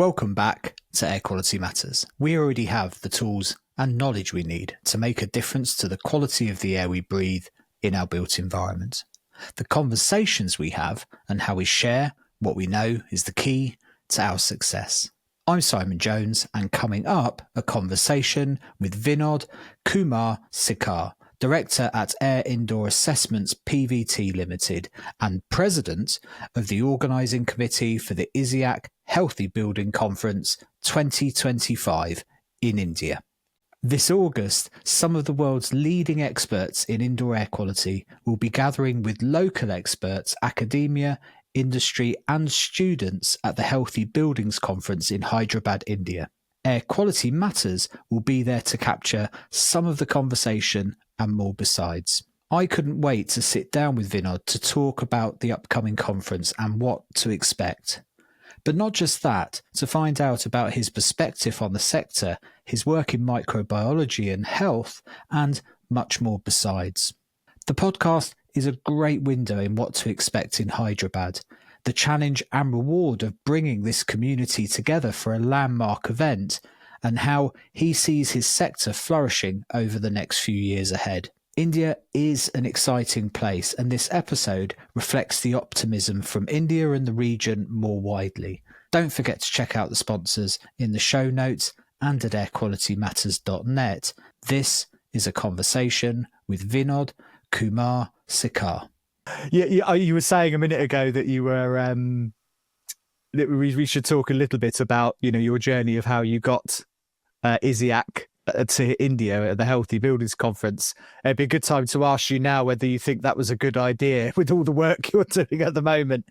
Welcome back to Air Quality Matters. We already have the tools and knowledge we need to make a difference to the quality of the air we breathe in our built environment. The conversations we have and how we share what we know is the key to our success. I'm Simon Jones, and coming up, a conversation with Vinod Kumar Sekar, Director at Air Indoor Assessments PVT Limited and President of the Organising Committee for the ISS Healthy Building Conference 2025 in India. This August, some of the world's leading experts in indoor air quality will be gathering with local experts, academia, industry and students at the Healthy Buildings Conference in Hyderabad, India. Air Quality Matters will be there to capture some of the conversation and more besides. I couldn't wait to sit down with Vinod to talk about the upcoming conference and what to expect. But not just that, to find out about his perspective on the sector, his work in microbiology and health, and much more besides. The podcast is a great window in what to expect in Hyderabad, the challenge and reward of bringing this community together for a landmark event, and how he sees his sector flourishing over the next few years ahead. India is an exciting place, and this episode reflects the optimism from India and the region more widely. Don't forget to check out the sponsors in the show notes and at airqualitymatters.net. This is a conversation with Vinod Kumar Sekar. Yeah, you were saying a minute ago that you were that we should talk a little bit about your journey of how you got ISIAC to India at the Healthy Buildings Conference. It'd be a good time to ask you now whether you think that was a good idea with all the work you're doing at the moment.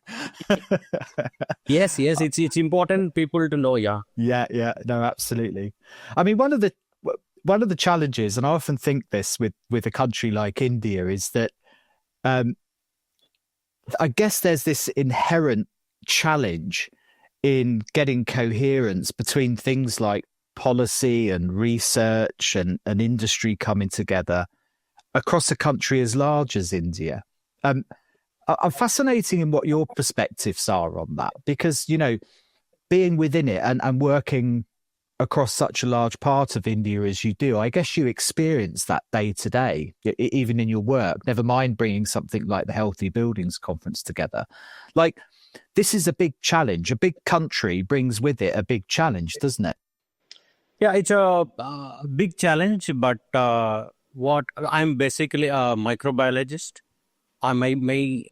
Yes, it's important people to know. Yeah, no, absolutely. I mean, one of the challenges, and I often think this with a country like India, is that I guess there's this inherent challenge in getting coherence between things like policy and research and industry coming together across a country as large as India. I'm fascinating in what your perspectives are on that, because, being within it and working across such a large part of India as you do, I guess you experience that day to day, even in your work, never mind bringing something like the Healthy Buildings Conference together. Like, this is a big challenge. A big country brings with it a big challenge, doesn't it? yeah, it's a big challenge. But what I'm basically a microbiologist. My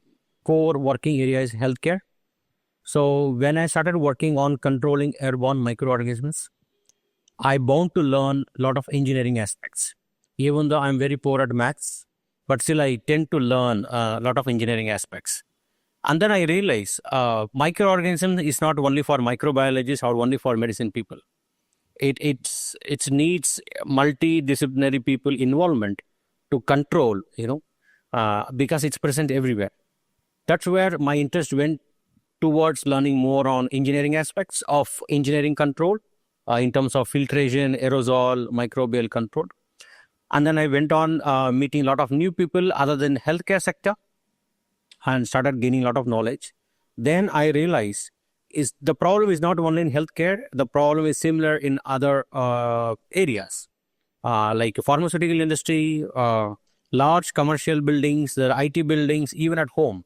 core working area is healthcare. So when I started working on controlling airborne microorganisms, I bound to learn a lot of engineering aspects. Even though I'm very poor at maths, but still I tend to learn a lot of engineering aspects. And then I realized microorganisms is not only for microbiologists or only for medicine people. It needs multidisciplinary people involvement to control, because it's present everywhere. That's where my interest went towards learning more on engineering aspects of engineering control. In terms of filtration, aerosol, microbial control. And then I went on meeting a lot of new people other than healthcare sector and started gaining a lot of knowledge. Then I realized the problem is not only in healthcare, the problem is similar in other areas like pharmaceutical industry, large commercial buildings, the IT buildings, even at home.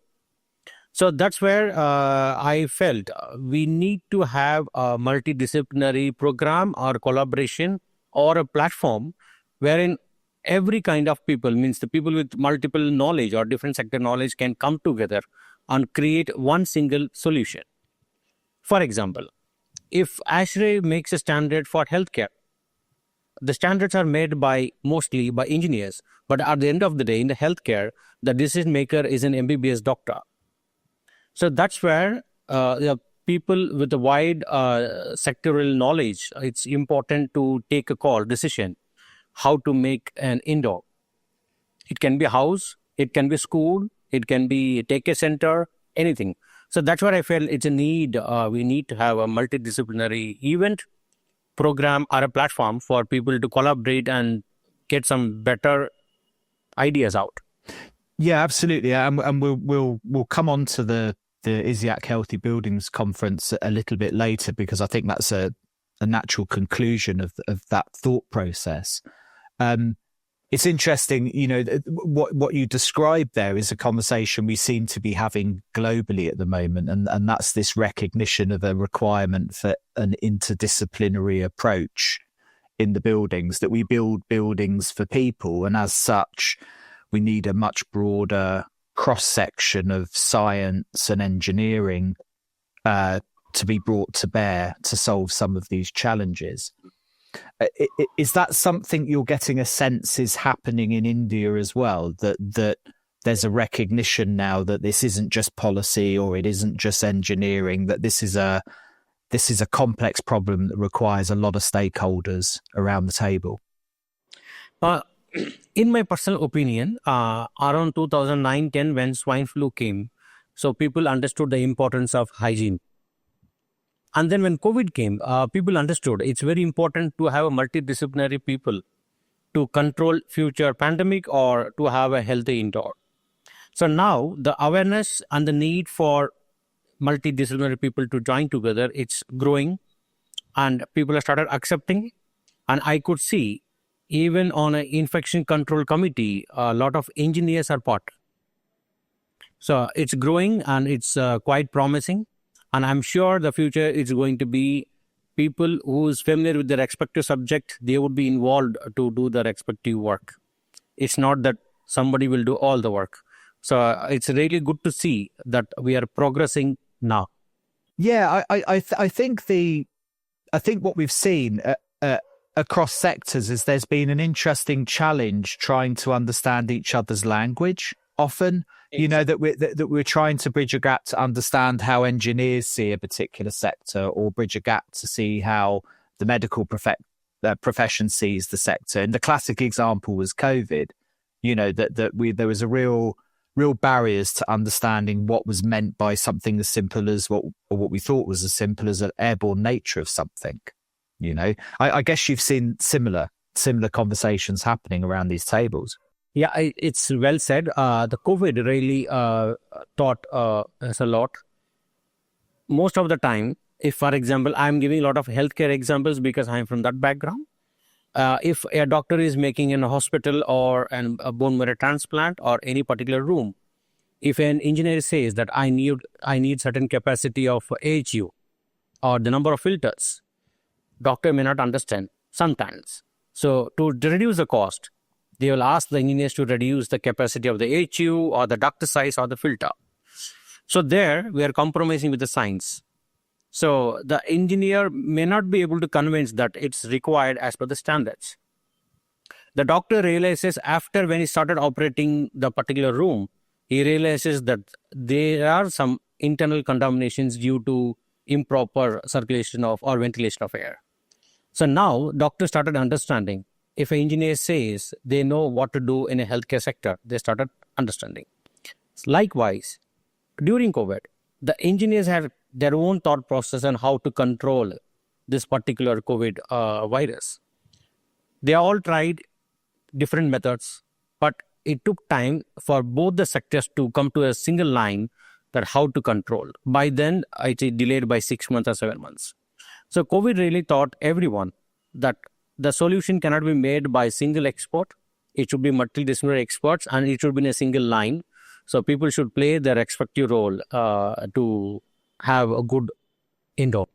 So that's where I felt we need to have a multidisciplinary program or collaboration or a platform wherein every kind of people, means the people with multiple knowledge or different sector knowledge, can come together and create one single solution. For example, if ASHRAE makes a standard for healthcare, the standards are made mostly by engineers, but at the end of the day, in the healthcare, the decision maker is an MBBS doctor. So that's where the people with a wide sectoral knowledge, it's important to take a decision, how to make an indoor. It can be a house, it can be school, it can be a daycare center, anything. So that's where I felt it's a need. We need to have a multidisciplinary event, program, or a platform for people to collaborate and get some better ideas out. Yeah, absolutely. And we'll come on to the ISS Healthy Buildings Conference a little bit later, because I think that's a natural conclusion of that thought process. It's interesting, what you described there is a conversation we seem to be having globally at the moment, and that's this recognition of a requirement for an interdisciplinary approach in the buildings, that we build buildings for people, and as such, we need a much broader cross-section of science and engineering to be brought to bear to solve some of these challenges. Is that something you're getting a sense is happening in India as well, that there's a recognition now that this isn't just policy or it isn't just engineering, that this is a complex problem that requires a lot of stakeholders around the table? In my personal opinion, around 2009-10, when swine flu came, so people understood the importance of hygiene. And then when COVID came, people understood it's very important to have a multidisciplinary people to control future pandemic or to have a healthy indoor. So now the awareness and the need for multidisciplinary people to join together, it's growing, and people have started accepting. And I could see even on an infection control committee, a lot of engineers are part. So it's growing and it's quite promising. And I'm sure the future is going to be people who is familiar with their respective subject, they would be involved to do their respective work. It's not that somebody will do all the work. So it's really good to see that we are progressing now. Yeah, I think what we've seen across sectors is there's been an interesting challenge trying to understand each other's language. Often, that we're trying to bridge a gap to understand how engineers see a particular sector, or bridge a gap to see how the medical profession sees the sector. And the classic example was COVID. There was a real barriers to understanding what was meant by something as simple as what we thought was as simple as an airborne nature of something. I guess you've seen similar conversations happening around these tables. Yeah, it's well said. The COVID really taught us a lot. Most of the time, if, for example, I'm giving a lot of healthcare examples because I'm from that background. If a doctor is making in a hospital or a bone marrow transplant or any particular room, if an engineer says that I need certain capacity of AHU or the number of filters, doctor may not understand sometimes. So to reduce the cost, they will ask the engineers to reduce the capacity of the AHU or the duct size or the filter. So there we are compromising with the science. So the engineer may not be able to convince that it's required as per the standards. The doctor realizes after when he started operating the particular room, he realizes that there are some internal contaminations due to improper circulation of or ventilation of air. So now doctors started understanding. If an engineer says they know what to do in a healthcare sector, they started understanding. Likewise, during COVID, the engineers had their own thought process on how to control this particular COVID virus. They all tried different methods, but it took time for both the sectors to come to a single line that how to control. By then, it delayed by 6 months or 7 months. So COVID really taught everyone that the solution cannot be made by single expert. It should be multidisciplinary experts and it should be in a single line. So people should play their respective role to have a good indoor.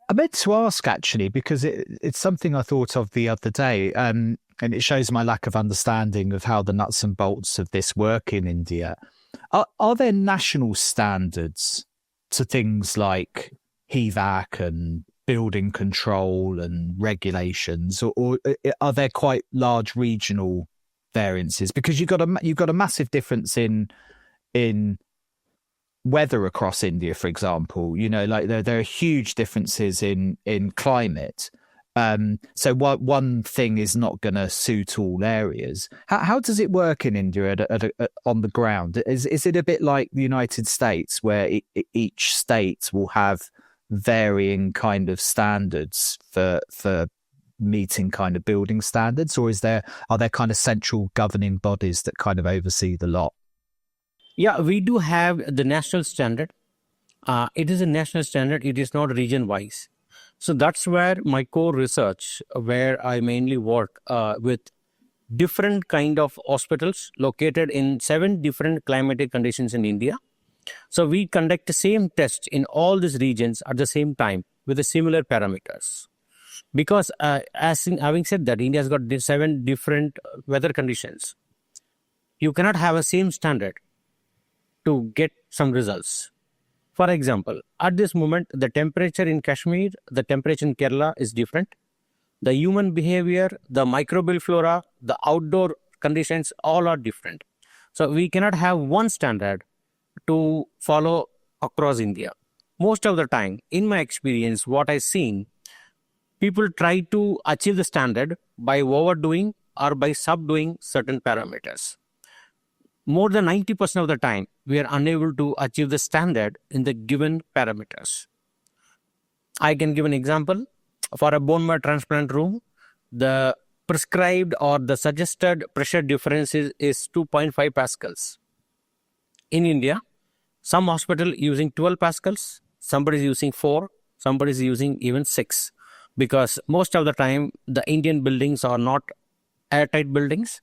I meant to ask actually, because it's something I thought of the other day, and it shows my lack of understanding of how the nuts and bolts of this work in India. Are there national standards to things like HVAC and building control and regulations, or are there quite large regional variances? Because you've got a massive difference in weather across India, for example. Like there are huge differences in climate. So one thing is not going to suit all areas. How does it work in India on the ground? Is it a bit like the United States, where each state will have varying kind of standards for meeting kind of building standards, or are there kind of central governing bodies that kind of oversee the lot? Yeah, we do have the national standard. It is a national standard. It is not region wise. So that's where my core research, where I mainly work with different kind of hospitals located in 7 different climatic conditions in India. So we conduct the same test in all these regions at the same time with the similar parameters. Because having said that, India has got 7 different weather conditions. You cannot have a same standard to get some results. For example, at this moment, the temperature in Kashmir, the temperature in Kerala is different. The human behavior, the microbial flora, the outdoor conditions, all are different. So we cannot have one standard to follow across India. Most of the time, in my experience, what I've seen, people try to achieve the standard by overdoing or by subdoing certain parameters. More than 90% of the time, we are unable to achieve the standard in the given parameters. I can give an example. For a bone marrow transplant room, the prescribed or the suggested pressure difference is 2.5 pascals. In India, some hospital using 12 pascals, somebody is using 4, somebody is using even 6. Because most of the time, the Indian buildings are not airtight buildings,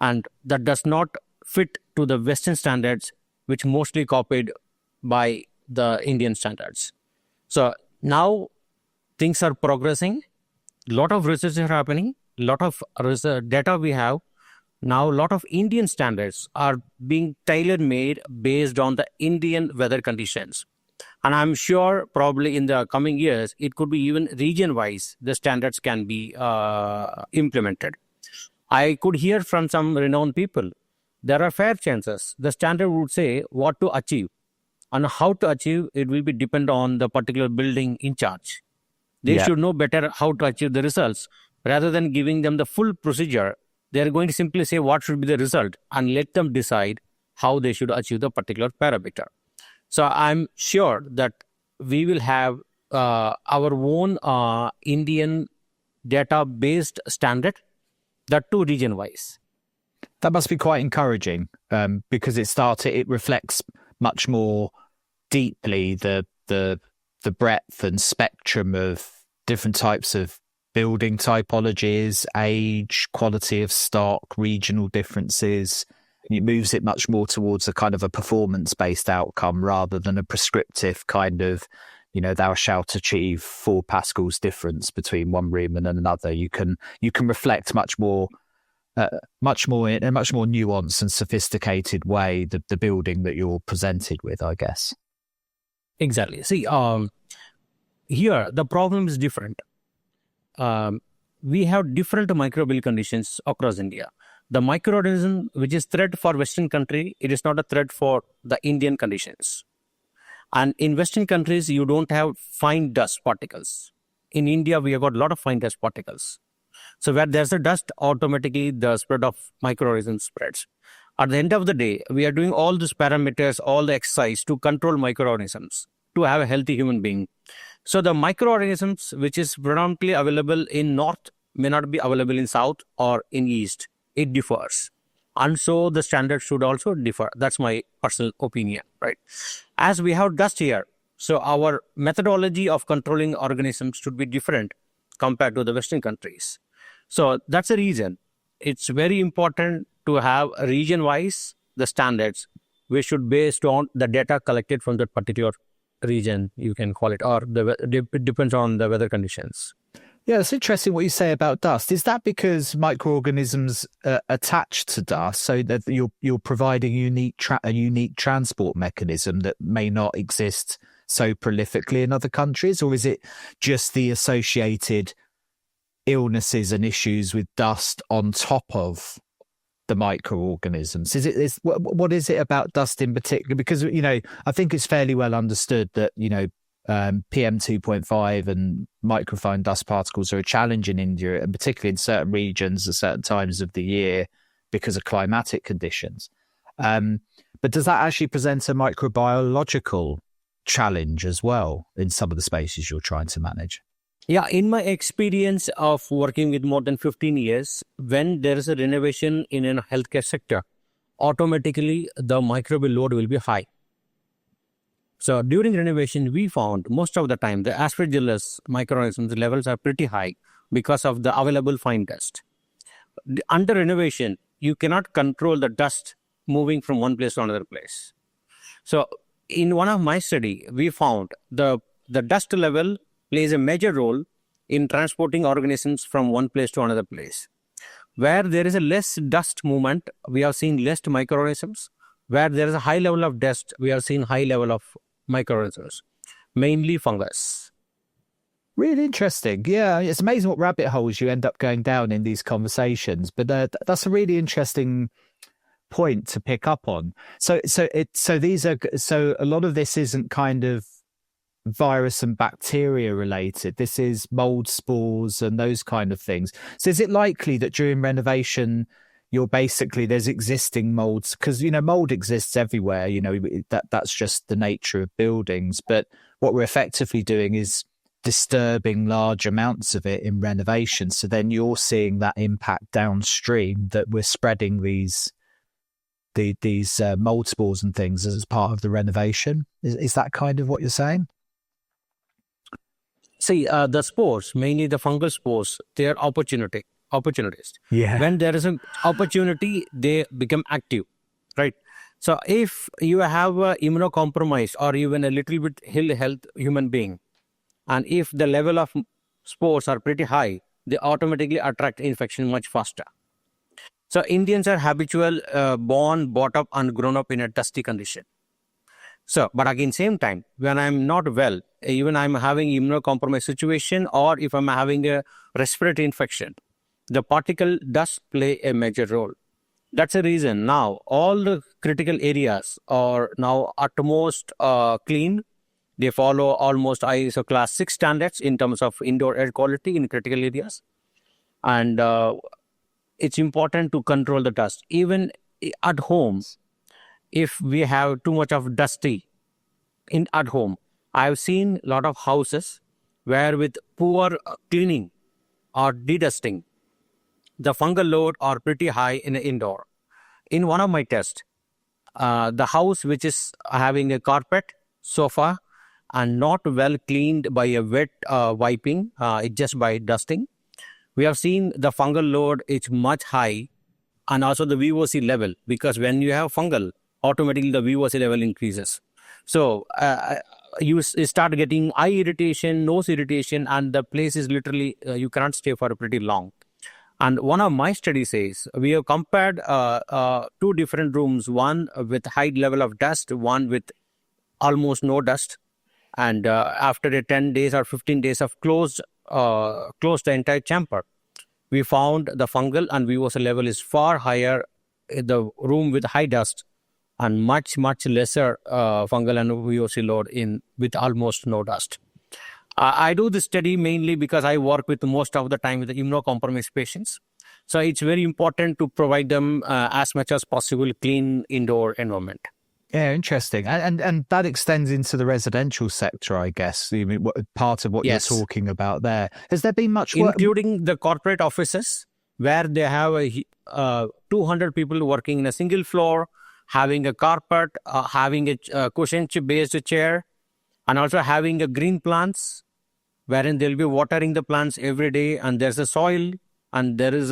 and that does not fit to the Western standards, which mostly copied by the Indian standards. So now things are progressing. Lot of research is happening. Lot of data we have. Now, a lot of Indian standards are being tailor-made based on the Indian weather conditions. And I'm sure probably in the coming years, it could be even region-wise, the standards can be implemented. I could hear from some renowned people, there are fair chances. The standard would say what to achieve and how to achieve, it will be depend on the particular building in charge. They should know better how to achieve the results. Rather than giving them the full procedure, they are going to simply say what should be the result and let them decide how they should achieve the particular parameter. So I'm sure that we will have our own Indian data-based standard, that too region-wise. That must be quite encouraging because it reflects much more deeply the breadth and spectrum of different types of building typologies, age, quality of stock, regional differences. It moves it much more towards a kind of a performance-based outcome rather than a prescriptive kind of, thou shalt achieve 4 pascals difference between one room and another. You can reflect much more in a much more nuanced and sophisticated way the building that you're presented with, I guess. Exactly. See, here the problem is different. We have different microbial conditions across India. The microorganism which is threat for Western country, it is not a threat for the Indian conditions. And in Western countries, you don't have fine dust particles. In India, we have got a lot of fine dust particles. So where there's a dust, automatically the spread of microorganisms spreads. At the end of the day, we are doing all these parameters, all the exercise to control microorganisms, to have a healthy human being. So the microorganisms which is predominantly available in north may not be available in south or in east. It differs. And so the standard should also differ. That's my personal opinion, right? As we have dust here, so our methodology of controlling organisms should be different compared to the Western countries. So that's the reason. It's very important to have region-wise the standards, which should be based on the data collected from that particular region, you can call it, or it depends on the weather conditions. Yeah, it's interesting what you say about dust. Is that because microorganisms attach to dust, so that you're providing a unique transport mechanism that may not exist so prolifically in other countries, or is it just the associated illnesses and issues with dust on top of the microorganisms? What is it about dust in particular? Because I think it's fairly well understood that PM 2.5 and microfine dust particles are a challenge in India, and particularly in certain regions at certain times of the year because of climatic conditions. But does that actually present a microbiological challenge as well in some of the spaces you're trying to manage? Yeah, in my experience of working with more than 15 years, when there is a renovation in a healthcare sector, automatically the microbial load will be high. So during renovation, we found most of the time the Aspergillus microorganisms levels are pretty high because of the available fine dust. Under renovation, you cannot control the dust moving from one place to another place. So in one of my study, we found the dust level plays a major role in transporting organisms from one place to another place. Where there is a less dust movement, we have seen less microorganisms. Where there is a high level of dust, we have seen high level of microorganisms, mainly fungus. Really interesting. Yeah, it's amazing what rabbit holes you end up going down in these conversations. But that's a really interesting point to pick up on. So a lot of this isn't kind of virus and bacteria related. This is mold spores and those kind of things. So is it likely that during renovation there's existing molds, because mold exists everywhere, that's just the nature of buildings, but what we're effectively doing is disturbing large amounts of it in renovation, so then you're seeing that impact downstream, that we're spreading these mold spores and things as part of the renovation. Is that kind of what you're saying? See, the spores, mainly the fungal spores, they are opportunities. Yeah. When there is an opportunity, they become active, right? So if you have a immunocompromised or even a little bit ill health human being, and if the level of spores are pretty high, they automatically attract infection much faster. So Indians are habitual, born, brought up and grown up in a dusty condition. So, but again, same time, when I'm not well, even I'm having immunocompromised situation, or if I'm having a respiratory infection, the particle does play a major role. That's the reason now all the critical areas are now utmost clean. They follow almost ISO class 6 standards in terms of indoor air quality in critical areas. And it's important to control the dust. Even at home, if we have too much of dusty at home, I've seen a lot of houses where with poor cleaning or dedusting, the fungal load are pretty high in the indoor. In one of my tests, the house which is having a carpet, sofa, and not well cleaned by a wet wiping, just by dusting, we have seen the fungal load is much high, and also the VOC level, because when you have fungal, automatically the VOC level increases. So you start getting eye irritation, nose irritation, and the place is literally, you cannot stay for pretty long. And one of my studies says, we have compared two different rooms, one with high level of dust, one with almost no dust. And after a 10 days or 15 days of closed the entire chamber, we found the fungal and VOC level is far higher in the room with high dust, and much lesser fungal and VOC load with almost no dust. I do this study mainly because I work with most of the time with the immunocompromised patients. So it's very important to provide them as much as possible clean indoor environment. Yeah, interesting. And that extends into the residential sector, I guess. I mean, part of what Yes. you're talking about there. Has there been much work? Including the corporate offices where they have 200 people working in a single floor, having a carpet, having a cushion-based chair, and also having a green plants, wherein they'll be watering the plants every day, and there's a soil, and there is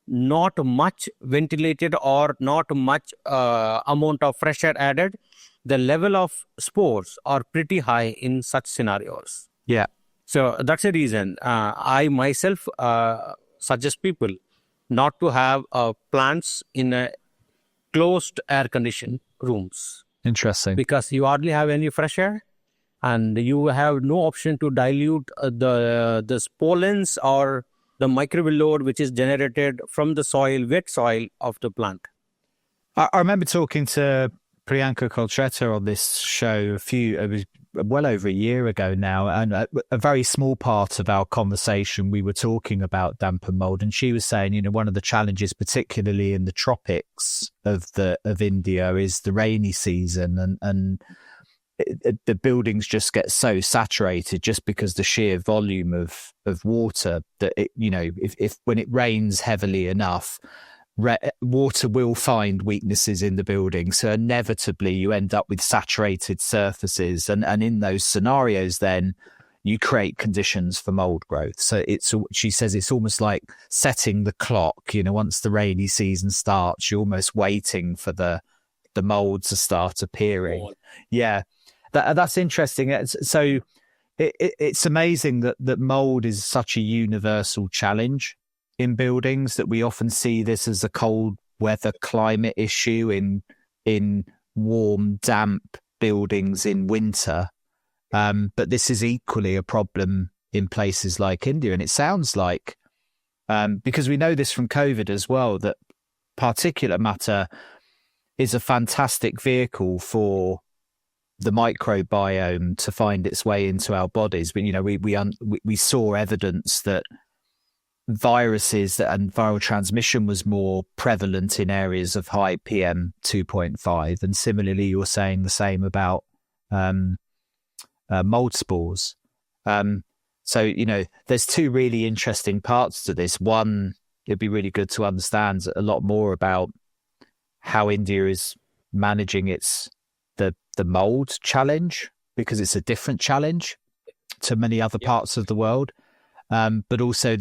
not much ventilated or not much amount of fresh air added. The level of spores are pretty high in such scenarios. Yeah. So that's the reason I myself suggest people not to have plants in a closed air conditioned rooms. Interesting. Because you hardly have any fresh air, and you have no option to dilute the pollens or the microbial load which is generated from the soil, wet soil of the plant. I remember talking to Priyanka Koltreta on this show it was well over a year ago now, and a very small part of our conversation we were talking about damp and mold, and she was saying, one of the challenges, particularly in the tropics of India, is the rainy season, and the buildings just get so saturated just because the sheer volume of water that if when it rains heavily enough, water will find weaknesses in the building. So inevitably you end up with saturated surfaces. And in those scenarios, then you create conditions for mold growth. So she says it's almost like setting the clock. Once the rainy season starts, you're almost waiting for the mold to start appearing. Yeah, that's interesting. So it's amazing that mold is such a universal challenge in buildings, that we often see this as a cold weather climate issue in warm, damp buildings in winter. But this is equally a problem in places like India. And it sounds like, because we know this from COVID as well, that particulate matter is a fantastic vehicle for the microbiome to find its way into our bodies. But, we saw evidence that viruses and viral transmission was more prevalent in areas of high PM 2.5. And similarly, you're saying the same about mold spores. So, there's two really interesting parts to this. One, it'd be really good to understand a lot more about how India is managing the mold challenge, because it's a different challenge to many other parts of the world. But also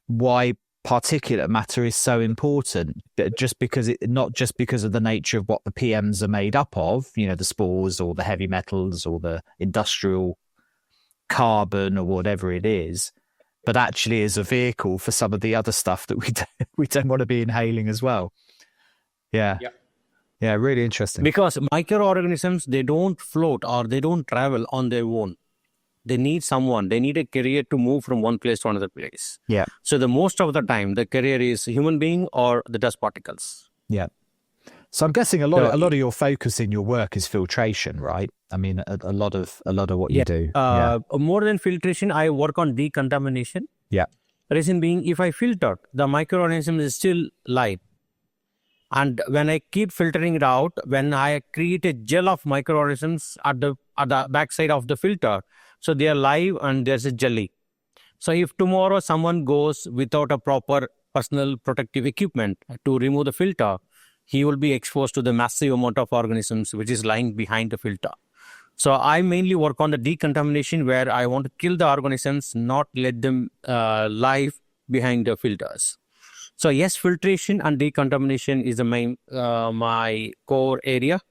why particulate matter is so important, not just because of the nature of what the PMs are made up of, the spores or the heavy metals or the industrial carbon or whatever it is, but actually as a vehicle for some of the other stuff that we don't want to be inhaling as well. Yeah, really interesting. Because microorganisms, they don't float or they don't travel on their own. They need a carrier to move from one place to another place. Yeah. So the most of the time, the carrier is human being or the dust particles. Yeah. So I'm guessing a lot of your focus in your work is filtration, right? I mean, a lot of what you do. More than filtration, I work on decontamination. Yeah. Reason being, if I filter, the microorganism is still live. And when I keep filtering it out, when I create a gel of microorganisms at the backside of the filter, so they are live and there's a jelly. So if tomorrow someone goes without a proper personal protective equipment to remove the filter, he will be exposed to the massive amount of organisms which is lying behind the filter. So I mainly work on the decontamination, where I want to kill the organisms, not let them live behind the filters. So yes, filtration and decontamination is my core area.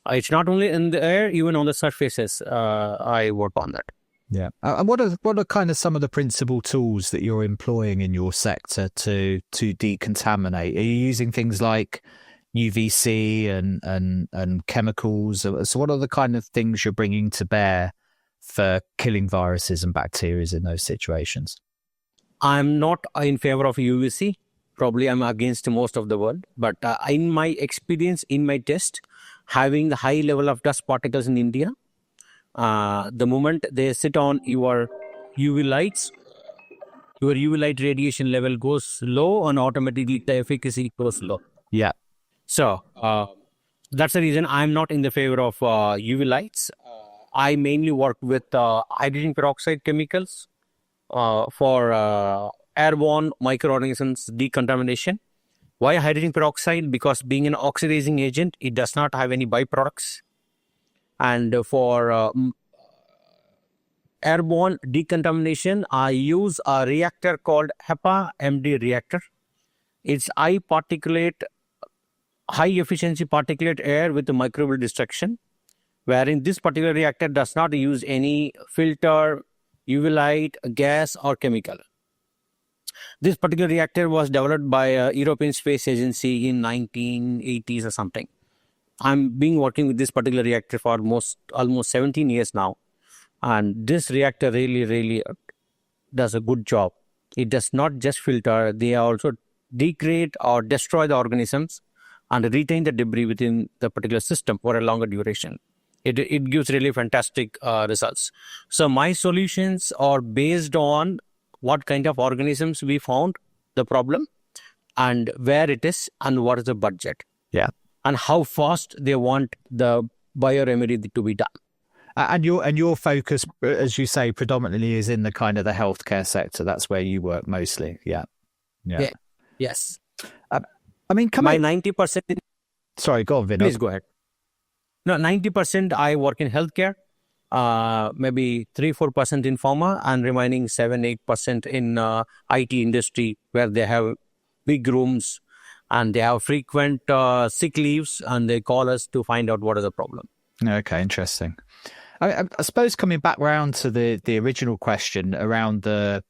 It's not only in the air, even on the surfaces, I work on that. Yeah. And what are kind of some of the principal tools that you're employing in your sector to decontaminate? Are you using things like UVC and chemicals? So what are the kind of things you're bringing to bear for killing viruses and bacteria in those situations? I'm not in favor of UVC. Probably I'm against most of the world. But in my experience, in my test, having the high level of dust particles in India, the moment they sit on your UV lights, your UV light radiation level goes low and automatically the efficacy goes low. Yeah. So that's the reason I'm not in the favor of UV lights. I mainly work with hydrogen peroxide chemicals for airborne microorganisms decontamination. Why hydrogen peroxide? Because being an oxidizing agent, it does not have any byproducts. And for airborne decontamination, I use a reactor called HEPA MD reactor. It's high efficiency particulate air with microbial destruction, wherein this particular reactor does not use any filter, UV light, gas or chemical. This particular reactor was developed by European Space Agency in 1980s or something. I'm been working with this particular reactor for almost 17 years now. And this reactor really does a good job. It does not just filter, they also degrade or destroy the organisms and retain the debris within the particular system for a longer duration. It gives really fantastic results. So my solutions are based on what kind of organisms we found the problem and where it is and what is the budget. Yeah. And how fast they want the bioremedy to be done. And your focus, as you say, predominantly is in the kind of the healthcare sector. That's where you work mostly. Yeah. Yes. I mean, My 90%. Sorry, go on, Vinod. Please go ahead. No, 90% I work in healthcare, maybe 3-4% in pharma, and remaining 7-8% in IT industry, where they have big rooms and they have frequent sick leaves, and they call us to find out what is the problem. Okay, interesting. I suppose coming back round to the original question around the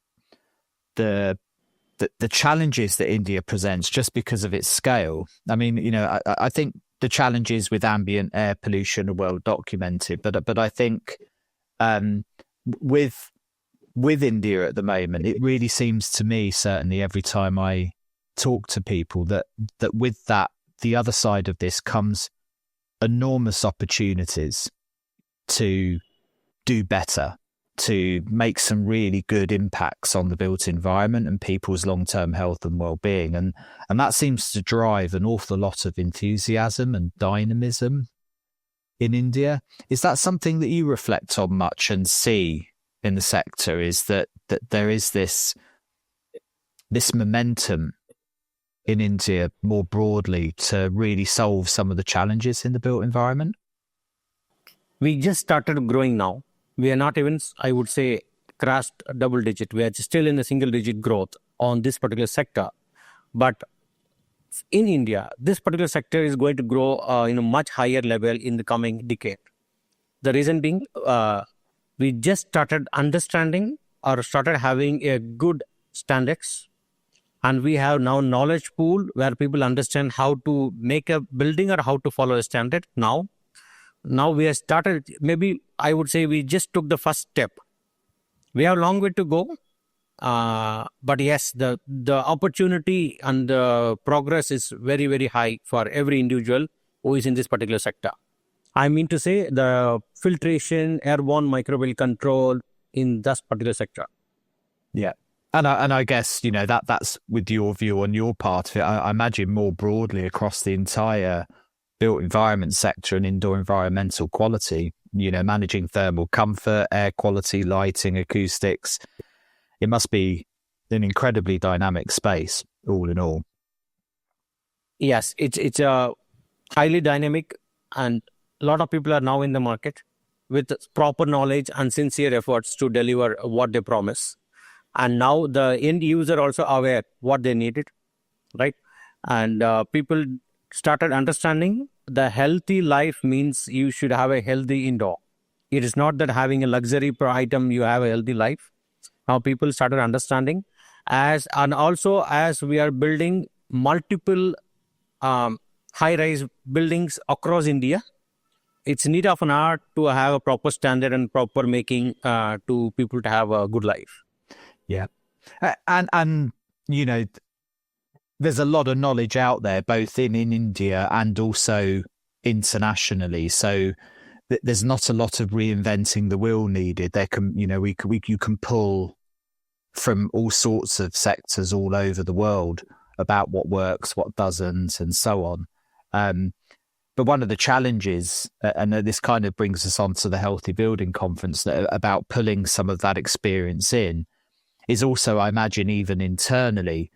challenges that India presents just because of its scale. I mean, you know, I think the challenges with ambient air pollution are well documented, but I think with India at the moment, it really seems to me, certainly every time I talk to people, that with that, the other side of this comes enormous opportunities to do better, to make some really good impacts on the built environment and people's long-term health and well-being. And that seems to drive an awful lot of enthusiasm and dynamism in India. Is that something that you reflect on much and see in the sector, is that there is this momentum in India more broadly to really solve some of the challenges in the built environment? We just started growing now. We are not even, I would say, crashed double digit. We are still in a single digit growth on this particular sector. But in India, this particular sector is going to grow in a much higher level in the coming decade. The reason being, we just started understanding or started having a good standards, and we have now knowledge pool where people understand how to make a building or how to follow a standard. Now we have started, maybe I would say we just took the first step. We have a long way to go. But yes, the opportunity and the progress is very, very high for every individual who is in this particular sector. I mean to say the filtration, airborne microbial control in this particular sector. Yeah. And I guess, you know, that's with your view on your part of it. I imagine more broadly across the entire built environment sector and indoor environmental quality, you know, managing thermal comfort, air quality, lighting, acoustics. It must be an incredibly dynamic space, all in all. Yes, it's a highly dynamic, and a lot of people are now in the market with proper knowledge and sincere efforts to deliver what they promise. And now the end user also aware what they needed, right? And people started understanding the healthy life means you should have a healthy indoor. It is not that having a luxury per item you have a healthy life. Now people started understanding, and also as we are building multiple high-rise buildings across India, it's need of an art to have a proper standard and proper making to people to have a good life. Yeah. And you know, there's a lot of knowledge out there, both in India and also internationally. So there's not a lot of reinventing the wheel needed. There can, you know, you can pull from all sorts of sectors all over the world about what works, what doesn't, and so on. But one of the challenges, and this kind of brings us on to the Healthy Building Conference, about pulling some of that experience in, is also, I imagine, even internally,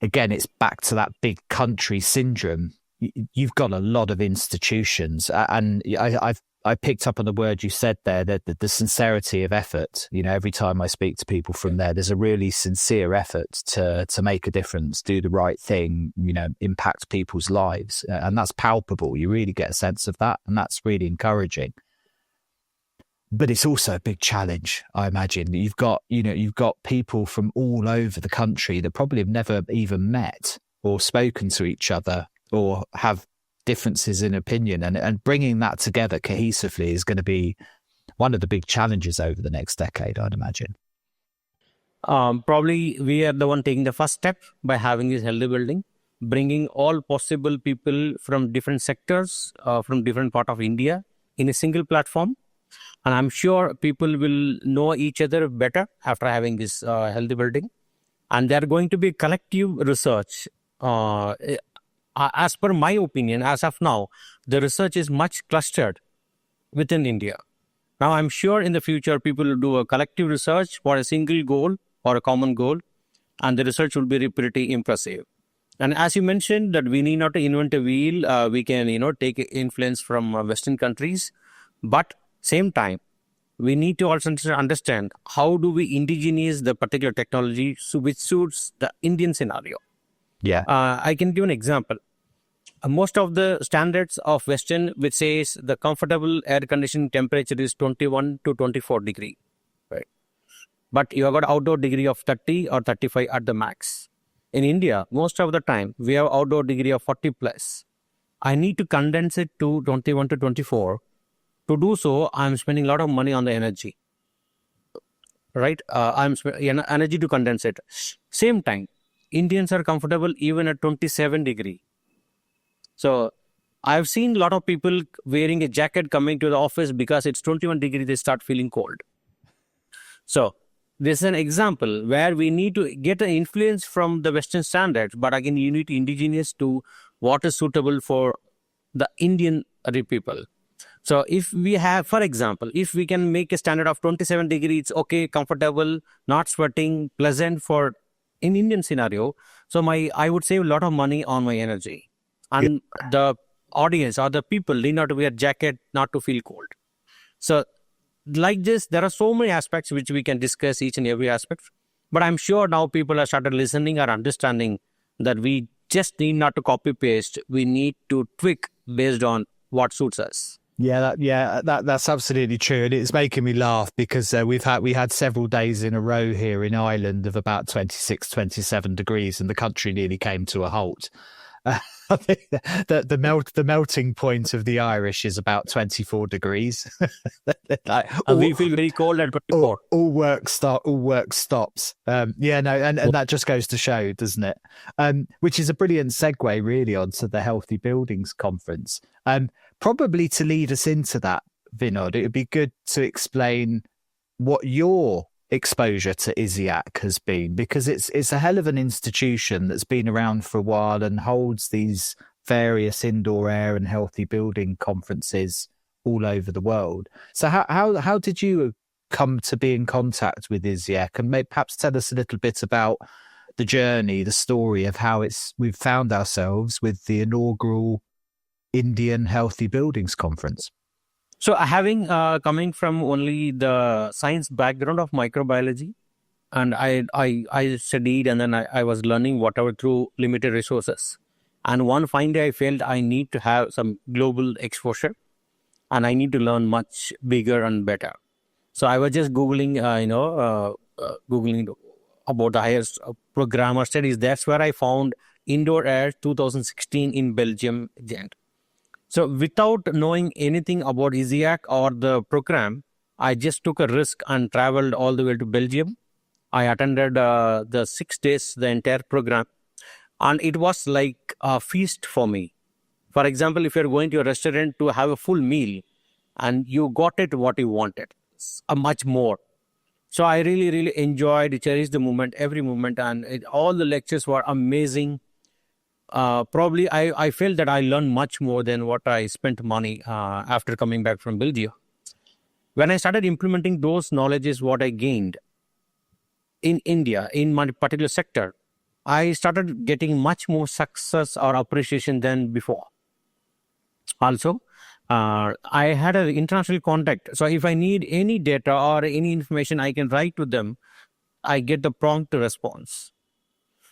again, it's back to that big country syndrome. You've got a lot of institutions, and I picked up on the word you said there, that the sincerity of effort. You know, every time I speak to people from there's a really sincere effort to make a difference, do the right thing, you know, impact people's lives, and that's palpable. You really get a sense of that, and that's really encouraging. But it's also a big challenge, I imagine. You've got people from all over the country that probably have never even met or spoken to each other or have differences in opinion. And bringing that together cohesively is going to be one of the big challenges over the next decade, I'd imagine. Probably we are the one taking the first step by having this healthy building, bringing all possible people from different sectors, from different part of India in a single platform. And I'm sure people will know each other better after having this healthy building. And there are going to be collective research. As per my opinion, as of now, the research is much clustered within India. Now, I'm sure in the future, people will do a collective research for a single goal or a common goal, and the research will be pretty impressive. And as you mentioned that we need not to invent a wheel, we can, take influence from Western countries. But same time, we need to also understand how do we indigenize the particular technology which suits the Indian scenario. Yeah. I can give an example. Most of the standards of Western, which says the comfortable air conditioning temperature is 21 to 24 degree, right? But you have got outdoor degree of 30 or 35 at the max. In India, most of the time, we have outdoor degree of 40 plus. I need to condense it to 21 to 24. To do so, I'm spending a lot of money on the energy, right? I'm spending energy to condense it. Same time, Indians are comfortable even at 27 degree. So I've seen a lot of people wearing a jacket coming to the office because it's 21 degree, they start feeling cold. So this is an example where we need to get an influence from the Western standards, but again, you need to indigenous to what is suitable for the Indian people. So if we have, for example, if we can make a standard of 27 degrees, it's okay, comfortable, not sweating, pleasant for in Indian scenario. So I would save a lot of money on my energy. And the audience or the people need not to wear jacket, not to feel cold. So like this, there are so many aspects which we can discuss each and every aspect. But I'm sure now people have started listening or understanding that we just need not to copy paste. We need to tweak based on what suits us. That's absolutely true, and it's making me laugh because we had several days in a row here in Ireland of about 26, 27 degrees, and the country nearly came to a halt. I think the melting point of the Irish is about 24 degrees. And we feel very cold at 24. All work stops. And that just goes to show, doesn't it? Which is a brilliant segue really onto the Healthy Buildings Conference. Probably to lead us into that, Vinod, it would be good to explain what your exposure to ISIAC has been, because it's a hell of an institution that's been around for a while and holds these various indoor air and healthy building conferences all over the world. So how did you come to be in contact with ISIAC, and maybe perhaps tell us a little bit about the journey, the story of how we've found ourselves with the inaugural Indian Healthy Buildings Conference? So having coming from only the science background of microbiology, and I studied and then I was learning whatever through limited resources. And one fine day I felt I need to have some global exposure and I need to learn much bigger and better. So I was just Googling, Googling about the highest programmer studies. That's where I found Indoor Air 2016 in Belgium. So without knowing anything about ISIAC or the program, I just took a risk and traveled all the way to Belgium. I attended the 6 days, the entire program. And it was like a feast for me. For example, if you're going to a restaurant to have a full meal and you got it what you wanted, much more. So I really, really enjoyed, cherished the moment, every moment. And all the lectures were amazing. Probably I felt that I learned much more than what I spent money after coming back from Belgium. When I started implementing those knowledges, what I gained in India, in my particular sector, I started getting much more success or appreciation than before. Also, I had an international contact. So if I need any data or any information, I can write to them. I get the prompt response.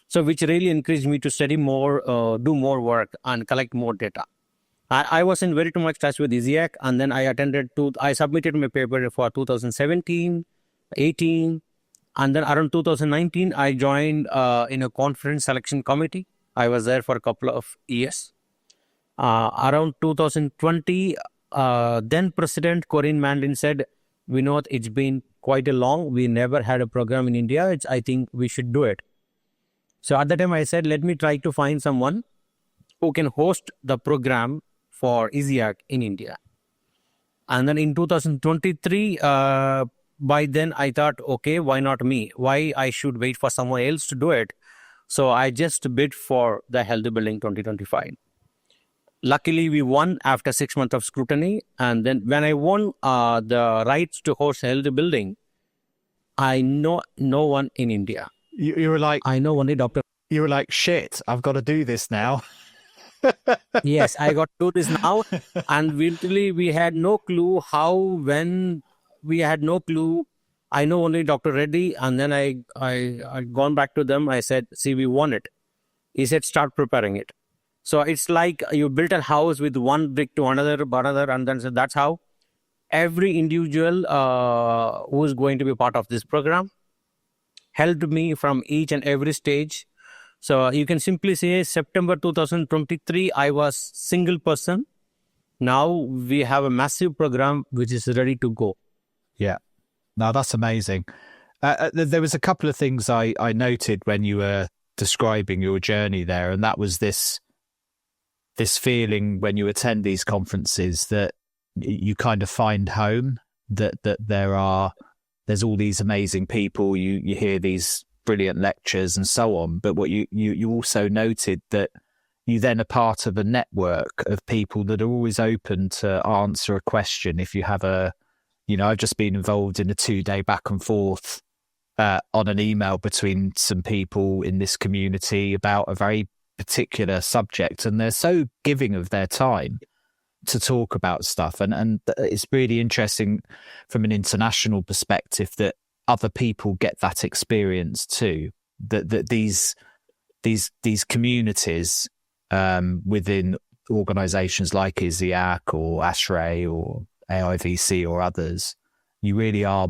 So which really encouraged me to study more, do more work and collect more data. I was in very too much touch with ISIAC, and then I submitted my paper for 2017, 18, and then around 2019, I joined in a conference selection committee. I was there for a couple of years. Around 2020, then President Corinne Mandlin said, Vinod, it's been quite a long, we never had a program in India. I think we should do it. So at the time I said, let me try to find someone who can host the program for ISIAC in India. And then in 2023, by then I thought, okay, why not me? Why I should wait for someone else to do it? So I just bid for the Healthy Building 2025. Luckily, we won after 6 months of scrutiny. And then when I won the rights to host Healthy Building, I know no one in India. You were like, I know only Dr. You were like, shit, I've got to do this now. Yes, I got to do this now. And literally, we had no clue how, when. We had no clue. I know only Dr. Reddy. And then I gone back to them. I said, see, we won it. He said, start preparing it. So it's like you built a house with one brick to another, and then said, that's how every individual who is going to be part of this program helped me from each and every stage. So you can simply say September 2023, I was single person. Now we have a massive program which is ready to go. Yeah. No, that's amazing. There was a couple of things I noted when you were describing your journey there, and that was this feeling when you attend these conferences that you kind of find home, that there's all these amazing people, you hear these brilliant lectures and so on, but what you also noted that you then are part of a network of people that are always open to answer a question. If you have I've just been involved in a 2-day back and forth on an email between some people in this community about a very particular subject, and they're so giving of their time to talk about stuff. And it's really interesting from an international perspective that other people get that experience too, that these communities within organizations like ISIAC or ASHRAE or AIVC or others, you really are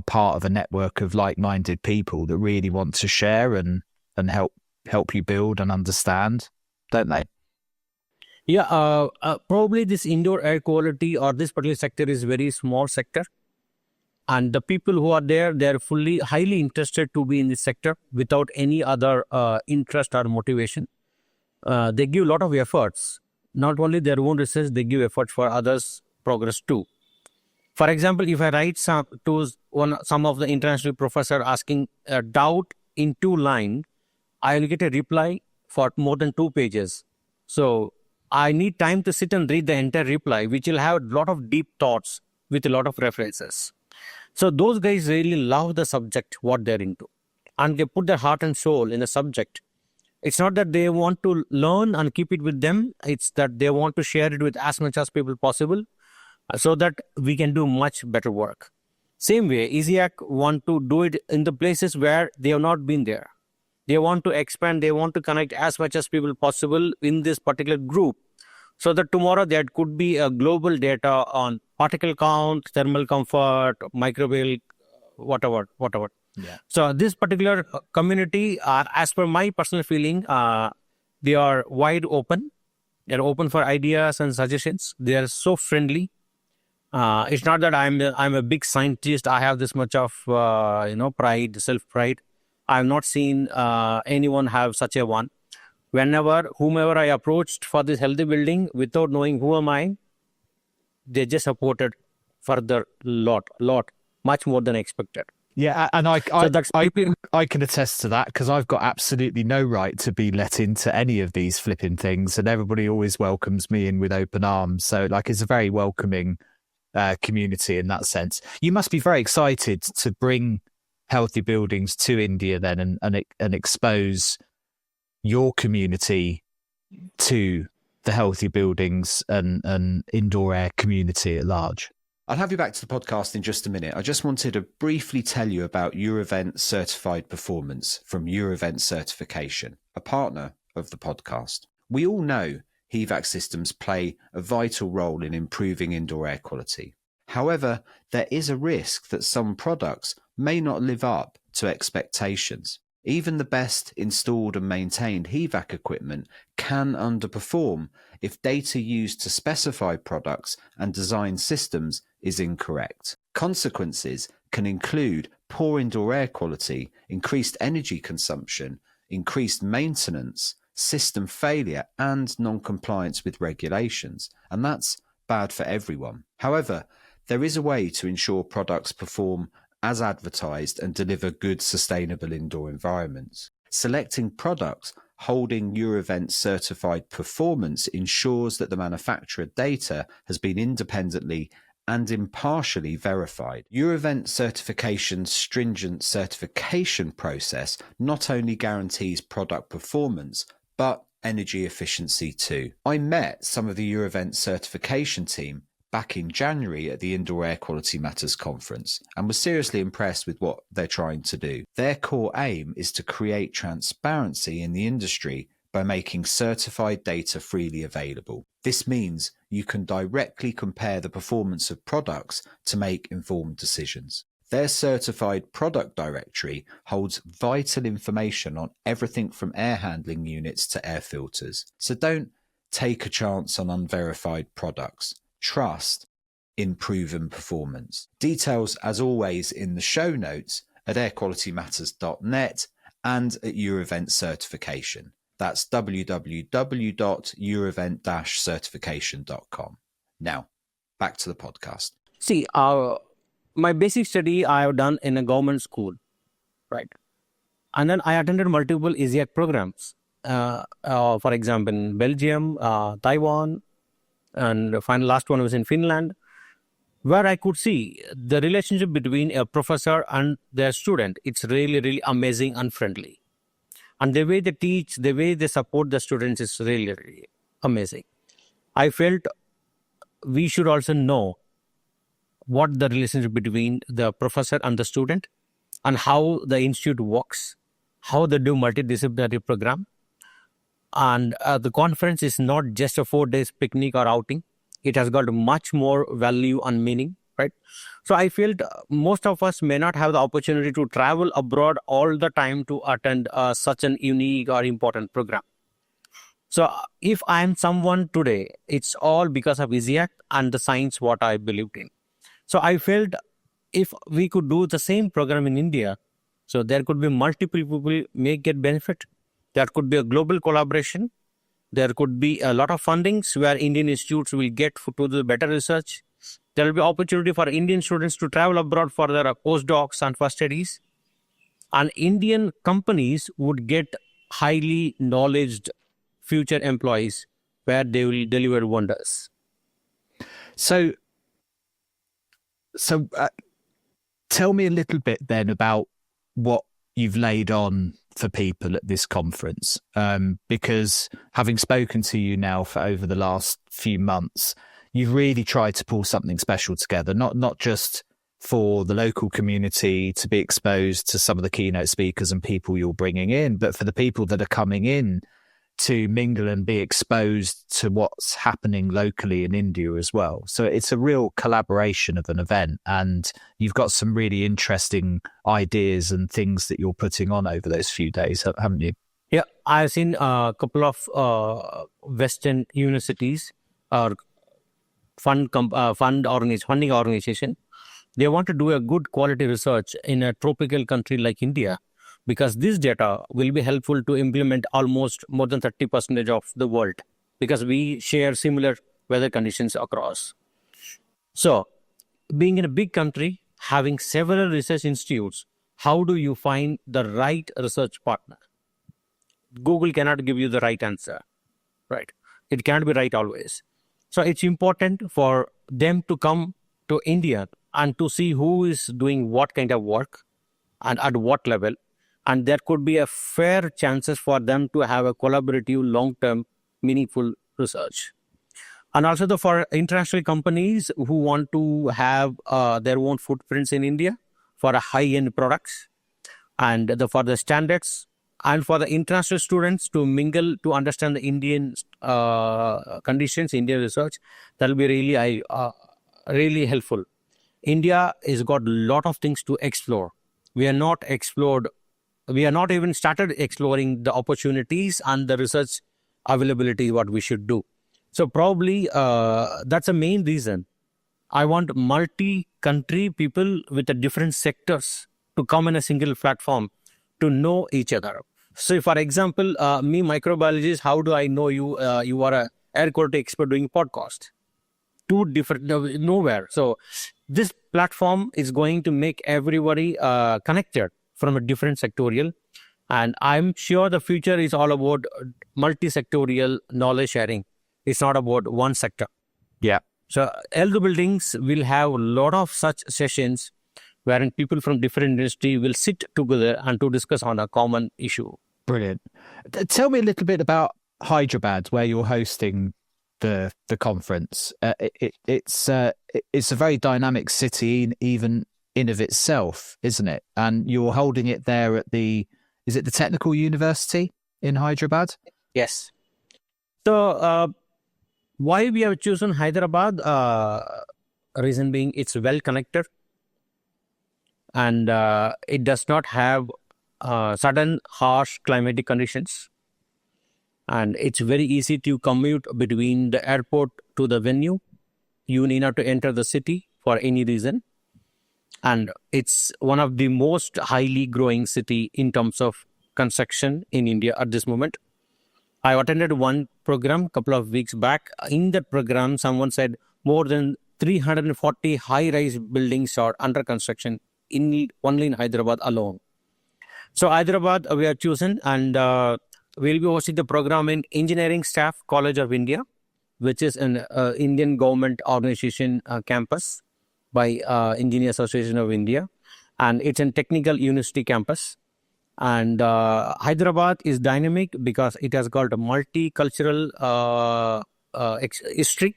part of a network of like-minded people that really want to share and help you build and understand, don't they? Yeah, probably this indoor air quality or this particular sector is very small sector. And the people who are there, they're highly interested to be in this sector without any other interest or motivation. They give a lot of efforts, not only their own research, they give effort for others' progress too. For example, if I write some of the international professor asking a doubt in 2 lines, I will get a reply for more than 2 pages. So I need time to sit and read the entire reply, which will have a lot of deep thoughts with a lot of references. So those guys really love the subject, what they're into, and they put their heart and soul in the subject. It's not that they want to learn and keep it with them. It's that they want to share it with as much as people possible so that we can do much better work. Same way, ISIAC want to do it in the places where they have not been there. They want to expand, they want to connect as much as people possible in this particular group, so that tomorrow there could be a global data on particle count, thermal comfort, microbial, whatever. Yeah. So this particular community, as per my personal feeling, they are wide open. They're open for ideas and suggestions. They are so friendly. It's not that I'm a big scientist. I have this much of pride, self-pride. I've not seen anyone have such a one. Whomever I approached for this healthy building, without knowing who am I, they just supported further lot, much more than expected. Yeah, and I can attest to that, because I've got absolutely no right to be let into any of these flipping things, and everybody always welcomes me in with open arms. So it's a very welcoming community in that sense. You must be very excited to bring healthy buildings to India then and expose your community to the healthy buildings and indoor air community at large. I'll have you back to the podcast in just a minute. I just wanted to briefly tell you about Eurovent Certified Performance from Eurovent Certification, a partner of the podcast. We all know HVAC systems play a vital role in improving indoor air quality. However, there is a risk that some products may not live up to expectations. Even the best installed and maintained HVAC equipment can underperform if data used to specify products and design systems is incorrect. Consequences can include poor indoor air quality, increased energy consumption, increased maintenance, system failure, and non-compliance with regulations. And that's bad for everyone. However, there is a way to ensure products perform as advertised and deliver good, sustainable indoor environments. Selecting products holding Eurovent certified performance ensures that the manufacturer data has been independently and impartially verified. Eurovent Certification's stringent certification process not only guarantees product performance, but energy efficiency too. I met some of the Eurovent certification team back in January at the Indoor Air Quality Matters conference and was seriously impressed with what they're trying to do. Their core aim is to create transparency in the industry by making certified data freely available. This means you can directly compare the performance of products to make informed decisions. Their certified product directory holds vital information on everything from air handling units to air filters. So don't take a chance on unverified products. Trust in proven performance. Details, as always, in the show notes at airqualitymatters.net and at Eurovent Certification. That's www.eurovent-certification.com. Now, back to the podcast. See, my basic study I have done in a government school, right? And then I attended multiple ISIAC programs. For example, in Belgium, Taiwan, and the last one was in Finland, where I could see the relationship between a professor and their student. It's really, really amazing and friendly. And the way they teach, the way they support the students is really, really amazing. I felt we should also know what the relationship between the professor and the student and how the institute works, how they do multidisciplinary program. And the conference is not just a 4 days picnic or outing. It has got much more value and meaning, right? So I felt most of us may not have the opportunity to travel abroad all the time to attend such an unique or important program. So if I am someone today, it's all because of ISIAC and the science what I believed in. So I felt if we could do the same program in India, so there could be multiple people may get benefit. There could be a global collaboration. There could be a lot of fundings where Indian institutes will get to do better research. There will be opportunity for Indian students to travel abroad for their postdocs and for studies. And Indian companies would get highly knowledge future employees where they will deliver wonders. So tell me a little bit then about what you've laid on for people at this conference, because having spoken to you now for over the last few months, you've really tried to pull something special together, not just for the local community to be exposed to some of the keynote speakers and people you're bringing in, but for the people that are coming in to mingle and be exposed to what's happening locally in India as well. So it's a real collaboration of an event, and you've got some really interesting ideas and things that you're putting on over those few days, haven't you? Yeah, I've seen a couple of Western universities or funding organization. They want to do a good quality research in a tropical country like India, because this data will be helpful to implement almost more than 30% of the world, because we share similar weather conditions across. So, being in a big country, having several research institutes, how do you find the right research partner? Google cannot give you the right answer, right? It can't be right always. So, it's important for them to come to India and to see who is doing what kind of work and at what level. And there could be a fair chances for them to have a collaborative, long-term, meaningful research. And also for international companies who want to have their own footprints in India for a high-end products, and for the standards, and for the international students to mingle, to understand the Indian conditions, Indian research, that will be really, really helpful. India has got a lot of things to explore. We are not even started exploring the opportunities and the research availability, what we should do. So probably that's the main reason. I want multi-country people with the different sectors to come in a single platform to know each other. So for example, me microbiologist, how do I know you? You are an air quality expert doing podcast. Two different, nowhere. So this platform is going to make everybody connected from a different sectorial. And I'm sure the future is all about multi-sectorial knowledge sharing. It's not about one sector. Yeah. So healthy buildings will have a lot of such sessions wherein people from different industry will sit together and to discuss on a common issue. Brilliant. Tell me a little bit about Hyderabad, where you're hosting the conference. It's a very dynamic city, even in of itself, isn't it? And you're holding it there at the Technical University in Hyderabad? Yes. So why we have chosen Hyderabad? Reason being, it's well connected, and it does not have sudden harsh climatic conditions, and it's very easy to commute between the airport to the venue. You need not to enter the city for any reason, and it's one of the most highly growing city in terms of construction in India at this moment. I attended one program a couple of weeks back. In that program, someone said more than 340 high-rise buildings are under construction only in Hyderabad alone. So Hyderabad we are chosen, and we'll be hosting the program in Engineering Staff College of India, which is an Indian government organization campus by Engineers Association of India, and it's a technical university campus. And Hyderabad is dynamic because it has got a multicultural history,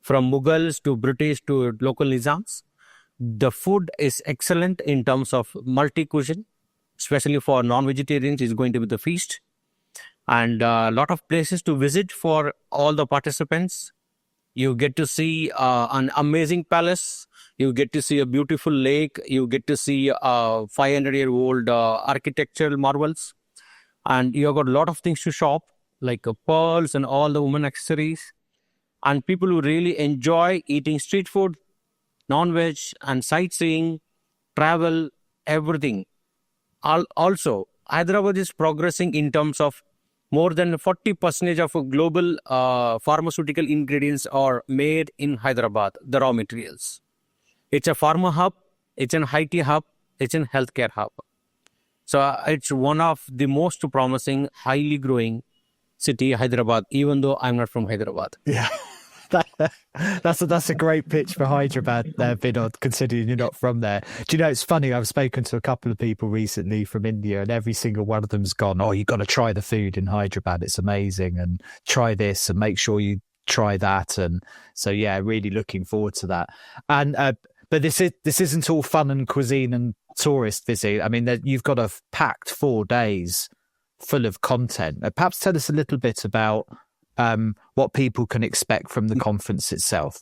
from Mughals to British to local Nizams. The food is excellent in terms of multi-cuisine, especially for non-vegetarians. Is going to be the feast, and a lot of places to visit for all the participants. You get to see an amazing palace. You get to see a beautiful lake. You get to see 500-year-old architectural marvels. And you have got a lot of things to shop, like pearls and all the women accessories. And people who really enjoy eating street food, non-veg, and sightseeing, travel, everything. Also, Hyderabad is progressing in terms of more than 40% of global pharmaceutical ingredients are made in Hyderabad, the raw materials. It's a pharma hub, it's an IT hub, it's a healthcare hub. So it's one of the most promising, highly growing city, Hyderabad, even though I'm not from Hyderabad. Yeah. That's a great pitch for Hyderabad there, Vinod, considering you're not from there. Do you know, it's funny, I've spoken to a couple of people recently from India, and every single one of them's gone, oh, you've got to try the food in Hyderabad, it's amazing, and try this and make sure you try that. And so, yeah, really looking forward to that. And but this isn't all fun and cuisine and tourist visit. I mean, you've got a packed 4 days full of content. Perhaps tell us a little bit about what people can expect from the conference itself.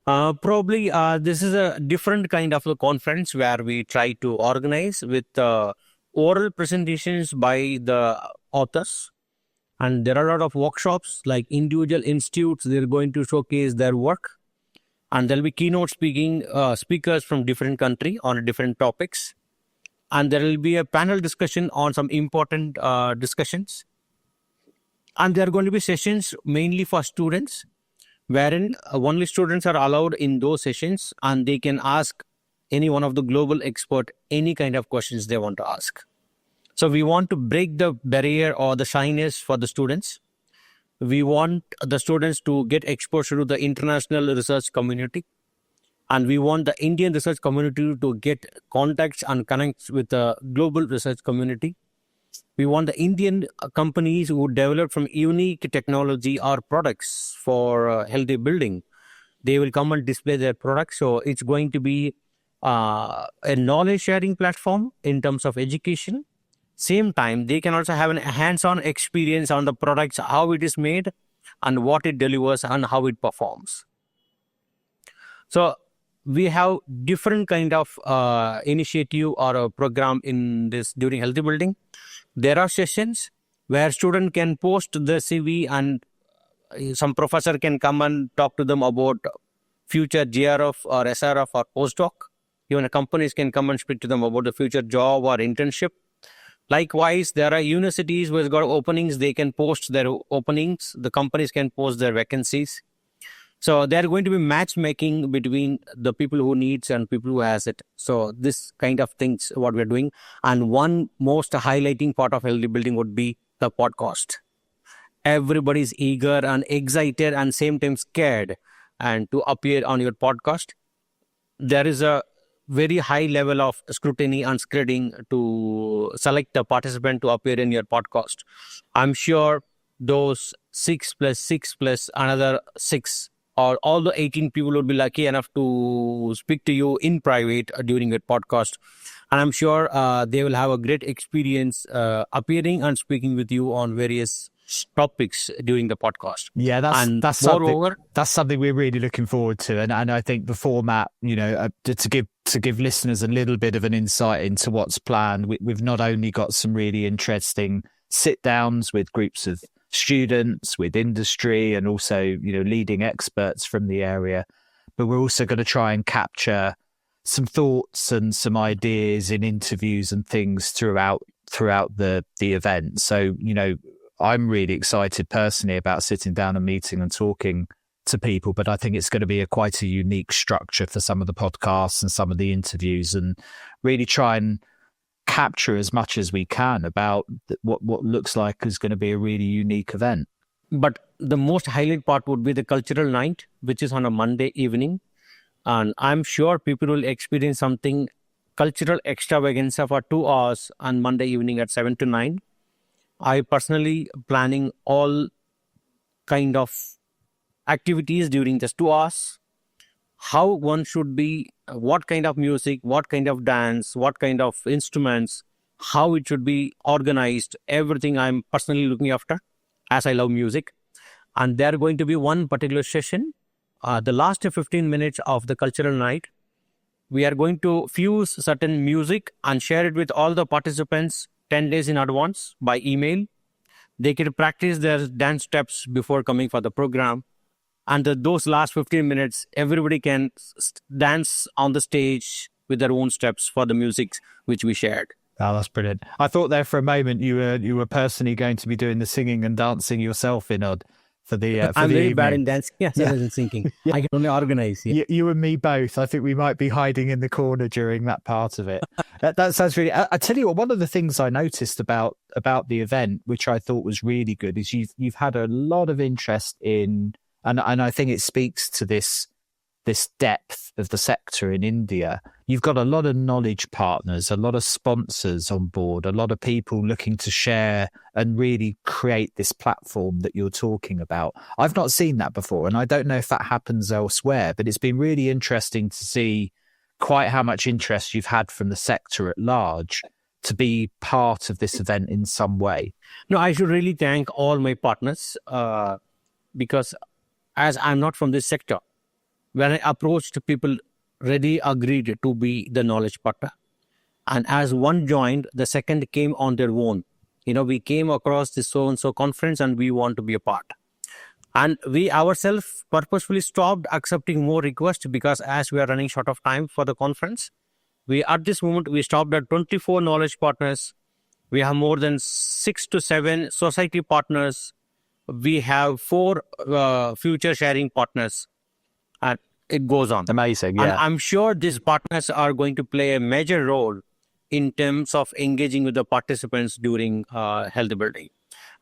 Probably this is a different kind of a conference where we try to organize with oral presentations by the authors. And there are a lot of workshops, like individual institutes, they're going to showcase their work. And there'll be keynote speakers from different country on different topics. And there will be a panel discussion on some important discussions. And there are going to be sessions mainly for students, wherein only students are allowed in those sessions, and they can ask any one of the global expert any kind of questions they want to ask. So we want to break the barrier or the shyness for the students. We want the students to get exposure to the international research community. And we want the Indian research community to get contacts and connects with the global research community. We want the Indian companies who develop from unique technology or products for healthy building. They will come and display their products. So it's going to be a knowledge sharing platform in terms of education. Same time, they can also have a hands-on experience on the products, how it is made and what it delivers and how it performs. So we have different kind of initiative or a program in this during healthy building. There are sessions where student can post their CV and some professor can come and talk to them about future GRF or SRF or postdoc. Even companies can come and speak to them about the future job or internship. Likewise, there are universities who've got openings, they can post their openings, the companies can post their vacancies. So there are going to be matchmaking between the people who needs and people who has it. So this kind of things what we're doing. And one most highlighting part of healthy building would be the podcast. Everybody's eager and excited and same time scared and to appear on your podcast. There is a very high level of scrutiny and screening to select a participant to appear in your podcast. I'm sure those 6 plus 6 plus another 6 or all the 18 people would be lucky enough to speak to you in private during your podcast. And I'm sure they will have a great experience appearing and speaking with you on various topics during the podcast. Yeah, that's moreover, something we're really looking forward to, and I think the format, to give listeners a little bit of an insight into what's planned. We've not only got some really interesting sit downs with groups of students, with industry, and also leading experts from the area, but we're also going to try and capture some thoughts and some ideas in interviews and things throughout the event. So I'm really excited personally about sitting down and meeting and talking to people, but I think it's going to be quite a unique structure for some of the podcasts and some of the interviews, and really try and capture as much as we can about what looks like is going to be a really unique event. But the most highlight part would be the cultural night, which is on a Monday evening. And I'm sure people will experience something cultural extravaganza for 2 hours on Monday evening at 7 to 9. I personally planning all kind of activities during just 2 hours. How one should be, what kind of music, what kind of dance, what kind of instruments, how it should be organized, everything I'm personally looking after, as I love music. And there are going to be one particular session, the last 15 minutes of the cultural night. We are going to fuse certain music and share it with all the participants 10 days in advance by email. They can practice their dance steps before coming for the program. And those last 15 minutes, everybody can dance on the stage with their own steps for the music which we shared. Oh, that's brilliant. I thought there for a moment you were personally going to be doing the singing and dancing yourself, Vinod, for the I'm the very evening. bad in dance. Yes, I wasn't singing. Yeah. I can only organize. Yeah. You and me both. I think we might be hiding in the corner during that part of it. That sounds really... I tell you what, one of the things I noticed about the event, which I thought was really good, is you've had a lot of interest in, and I think it speaks to this depth of the sector in India. You've got a lot of knowledge partners, a lot of sponsors on board, a lot of people looking to share and really create this platform that you're talking about. I've not seen that before, and I don't know if that happens elsewhere, but it's been really interesting to see quite how much interest you've had from the sector at large to be part of this event in some way. No, I should really thank all my partners because as I'm not from this sector, when I approached people, ready agreed to be the knowledge partner. And as one joined, the second came on their own. We came across this so-and-so conference and we want to be a part. And we ourselves purposefully stopped accepting more requests because as we are running short of time for the conference, at this moment, we stopped at 24 knowledge partners. We have more than 6 to 7 society partners. We have 4 future sharing partners. And it goes on. Amazing, yeah. And I'm sure these partners are going to play a major role in terms of engaging with the participants during healthy building.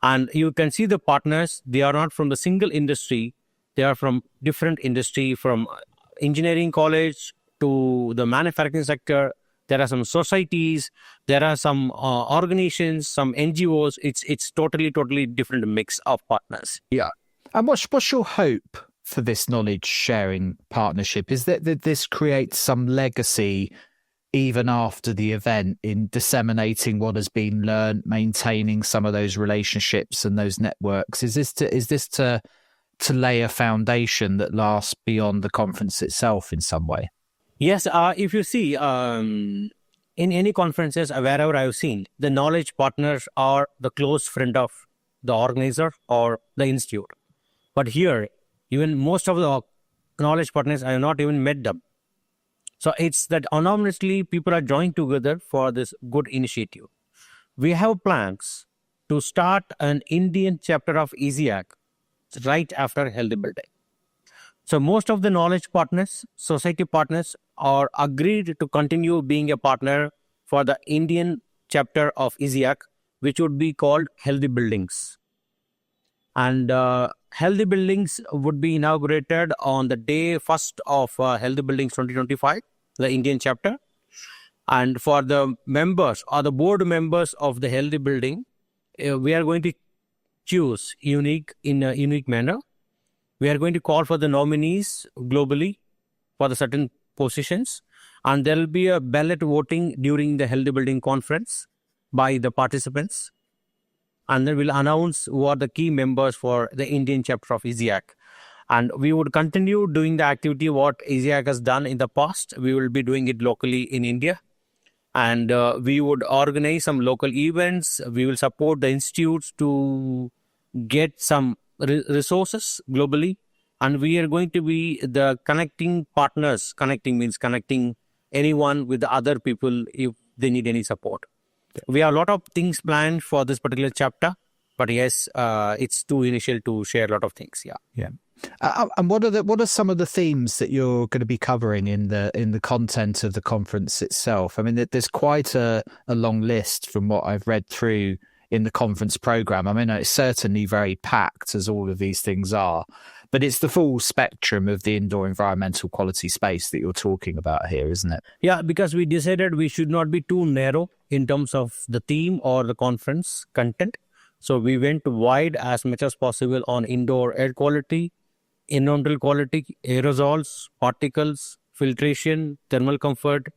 And you can see the partners, they are not from the single industry. They are from different industry, from engineering college to the manufacturing sector. There are some societies, there are some organizations, some NGOs. It's totally different mix of partners. Yeah. And what's your hope for this knowledge sharing partnership? Is that this creates some legacy even after the event in disseminating what has been learned, maintaining some of those relationships and those networks? Is this to lay a foundation that lasts beyond the conference itself in some way? Yes, if you see in any conferences wherever I've seen, the knowledge partners are the close friend of the organizer or the institute. But here, even most of the knowledge partners, I have not even met them. So it's that anonymously people are joining together for this good initiative. We have plans to start an Indian chapter of ISS right after Healthy Building. So most of the knowledge partners, society partners are agreed to continue being a partner for the Indian chapter of ISS, which would be called Healthy Buildings. And Healthy Buildings would be inaugurated on the day 1st of Healthy Buildings 2025, the Indian chapter. And for the members or the board members of the Healthy Building, we are going to choose in a unique manner. We are going to call for the nominees globally for the certain positions, and there will be a ballot voting during the Healthy Building Conference by the participants. And then we'll announce who are the key members for the Indian chapter of ISIAC. And we would continue doing the activity what ISIAC has done in the past. We will be doing it locally in India. And we would organize some local events. We will support the institutes to get some resources globally. And we are going to be the connecting partners. Connecting means connecting anyone with the other people if they need any support. We have a lot of things planned for this particular chapter, but yes, it's too initial to share a lot of things. Yeah. And what are some of the themes that you're going to be covering in the content of the conference itself? I mean, there's quite a long list from what I've read through in the conference program. I mean, it's certainly very packed, as all of these things are, but it's the full spectrum of the indoor environmental quality space that you're talking about here, isn't it? Yeah, because we decided we should not be too narrow in terms of the theme or the conference content. So we went wide as much as possible on indoor air quality, environmental quality, aerosols, particles, filtration, thermal comfort,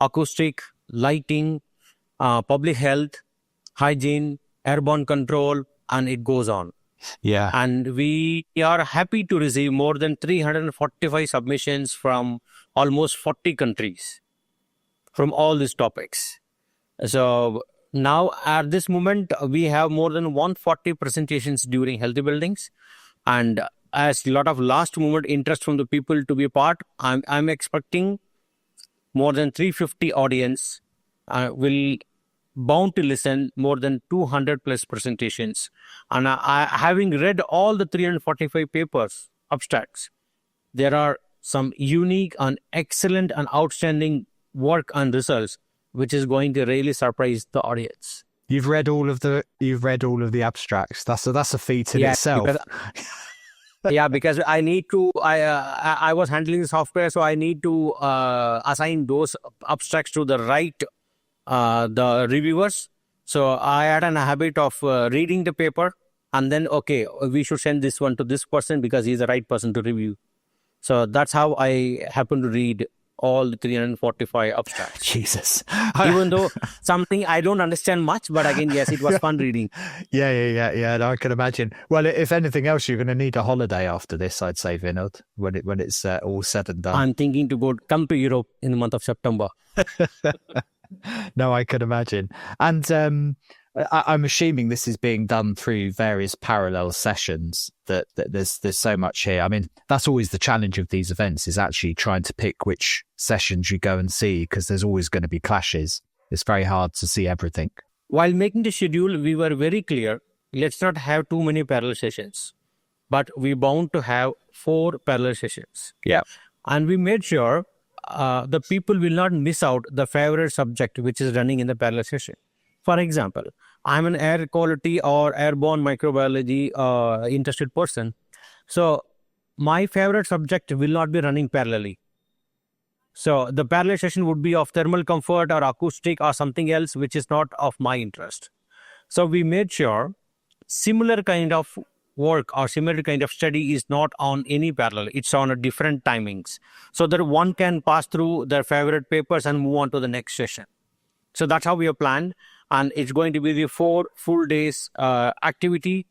acoustic, lighting, public health, hygiene, airborne control, and it goes on. Yeah. And we are happy to receive more than 345 submissions from almost 40 countries from all these topics. So now at this moment, we have more than 140 presentations during Healthy Buildings. And as a lot of last moment interest from the people to be a part, I'm expecting more than 350 audience will bound to listen more than 200 plus presentations. And having read all the 345 papers, abstracts, there are some unique and excellent and outstanding work and results, which is going to really surprise the audience. You've read all of the abstracts. That's a feat in itself. Because I need to, I was handling the software, so I need to assign those abstracts to the right the reviewers. So I had a habit of reading the paper and then, okay, we should send this one to this person because he's the right person to review. So that's how I happen to read all the 345 abstracts. Jesus. Even though something I don't understand much, but again, yes, it was fun reading. Yeah. I can imagine. Well, if anything else, you're going to need a holiday after this, I'd say, Vinod, when it's all said and done. I'm thinking to come to Europe in the month of September. No, I can imagine. And I'm assuming this is being done through various parallel sessions, that there's so much here. I mean, that's always the challenge of these events, is actually trying to pick which sessions you go and see, because there's always going to be clashes. It's very hard to see everything. While making the schedule, we were very clear, let's not have too many parallel sessions, but we bound to have 4 parallel sessions. Yeah. And we made sure the people will not miss out the favorite subject which is running in the parallel session. For example, I'm an air quality or airborne microbiology interested person. So my favorite subject will not be running parallelly. So the parallel session would be of thermal comfort or acoustic or something else which is not of my interest. So we made sure similar kind of work or similar kind of study is not on any parallel. It's on a different timings. So that one can pass through their favorite papers and move on to the next session. So that's how we have planned. And it's going to be the 4 full days activity.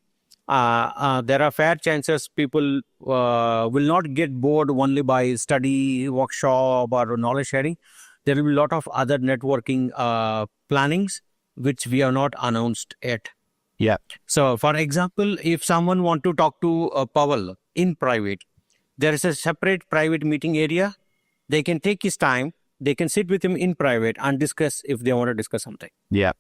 There are fair chances people will not get bored only by study, workshop or knowledge sharing. There will be a lot of other networking plannings which we have not announced yet. Yeah. So, for example, if someone want to talk to Pavel in private, there is a separate private meeting area. They can take his time. They can sit with him in private and discuss if they want to discuss something. Yeah.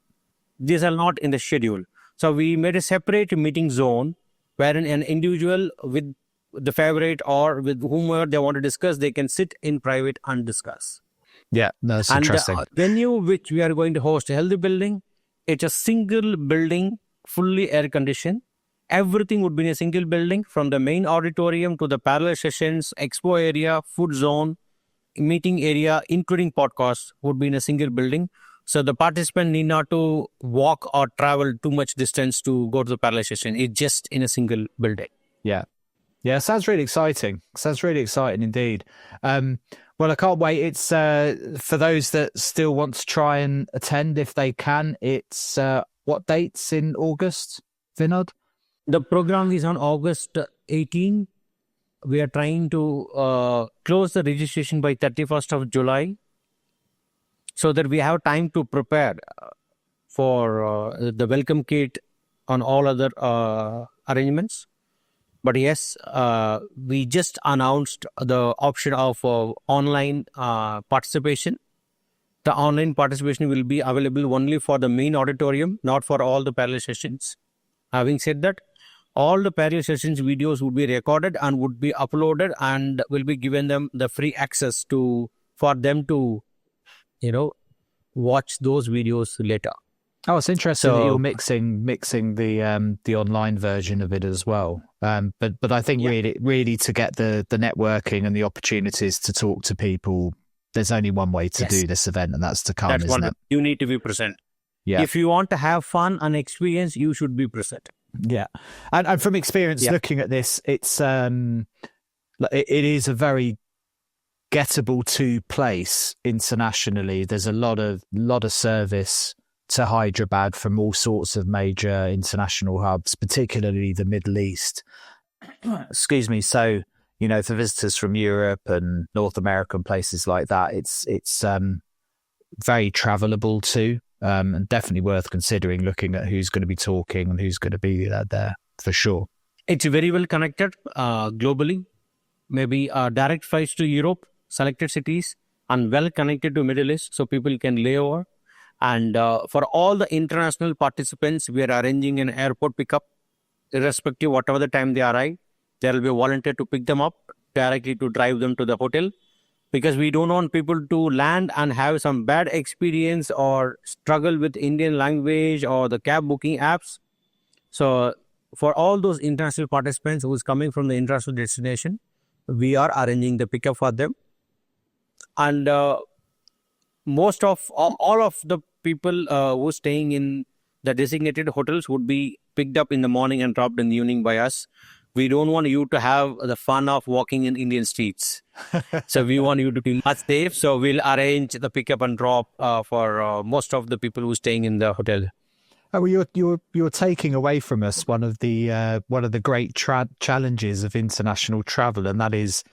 These are not in the schedule. So we made a separate meeting zone wherein an individual with the favorite or with whomever they want to discuss, they can sit in private and discuss. Yeah, that's interesting. And the venue which we are going to host, a healthy building, it's a single building, fully air conditioned. Everything would be in a single building, from the main auditorium to the parallel sessions, expo area, food zone, meeting area, including podcasts, would be in a single building. So the participant need not to walk or travel too much distance to go to the parallel session. It's just in a single building. Yeah. Yeah, sounds really exciting. Sounds really exciting indeed. Well, I can't wait. It's for those that still want to try and attend if they can. It's what dates in August, Vinod? The program is on August 18. We are trying to close the registration by 31st of July so that we have time to prepare for the welcome kit on all other arrangements. But yes, we just announced the option of online participation. The online participation will be available only for the main auditorium, not for all the parallel sessions. Having said that, all the parallel sessions videos would be recorded and would be uploaded and will be given them the free access for them to, watch those videos later. Oh, it's interesting that you're mixing the online version of it as well. But I think really to get the networking and the opportunities to talk to people, there's only one way to do this event, and that's to come. That's isn't it? You need to be present. Yeah. If you want to have fun and experience, you should be present. Yeah, and from experience looking at this, it is a very gettable to place internationally. There's a lot of service to Hyderabad from all sorts of major international hubs, particularly the Middle East. Excuse me. So, for visitors from Europe and North America and places like that, it's very travelable too, and definitely worth considering looking at who's going to be talking and who's going to be there for sure. It's very well connected globally. Maybe direct flights to Europe, selected cities, and well connected to Middle East, so people can lay over. And for all the international participants, we are arranging an airport pickup, irrespective whatever the time they arrive. There will be a volunteer to pick them up directly to drive them to the hotel, because we don't want people to land and have some bad experience or struggle with Indian language or the cab booking apps. So for all those international participants who is coming from the international destination, we are arranging the pickup for them. And most of all of the people who are staying in the designated hotels would be picked up in the morning and dropped in the evening by us. We don't want you to have the fun of walking in Indian streets. So we want you to be much safe. So we'll arrange the pickup and drop for most of the people who are staying in the hotel. Oh, well, you're taking away from us one of the great challenges of international travel, and that is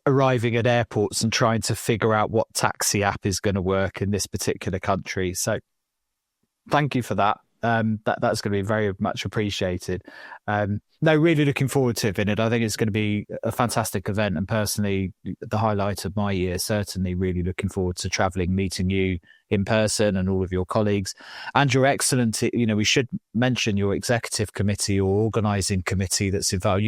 arriving at airports and trying to figure out what taxi app is going to work in this particular country. So thank you for that. That's going to be very much appreciated. No, really looking forward to it, Vinod. I think it's going to be a fantastic event, and personally, the highlight of my year. Certainly, really looking forward to travelling, meeting you in person, and all of your colleagues, and your excellent. We should mention your executive committee or organising committee that's involved.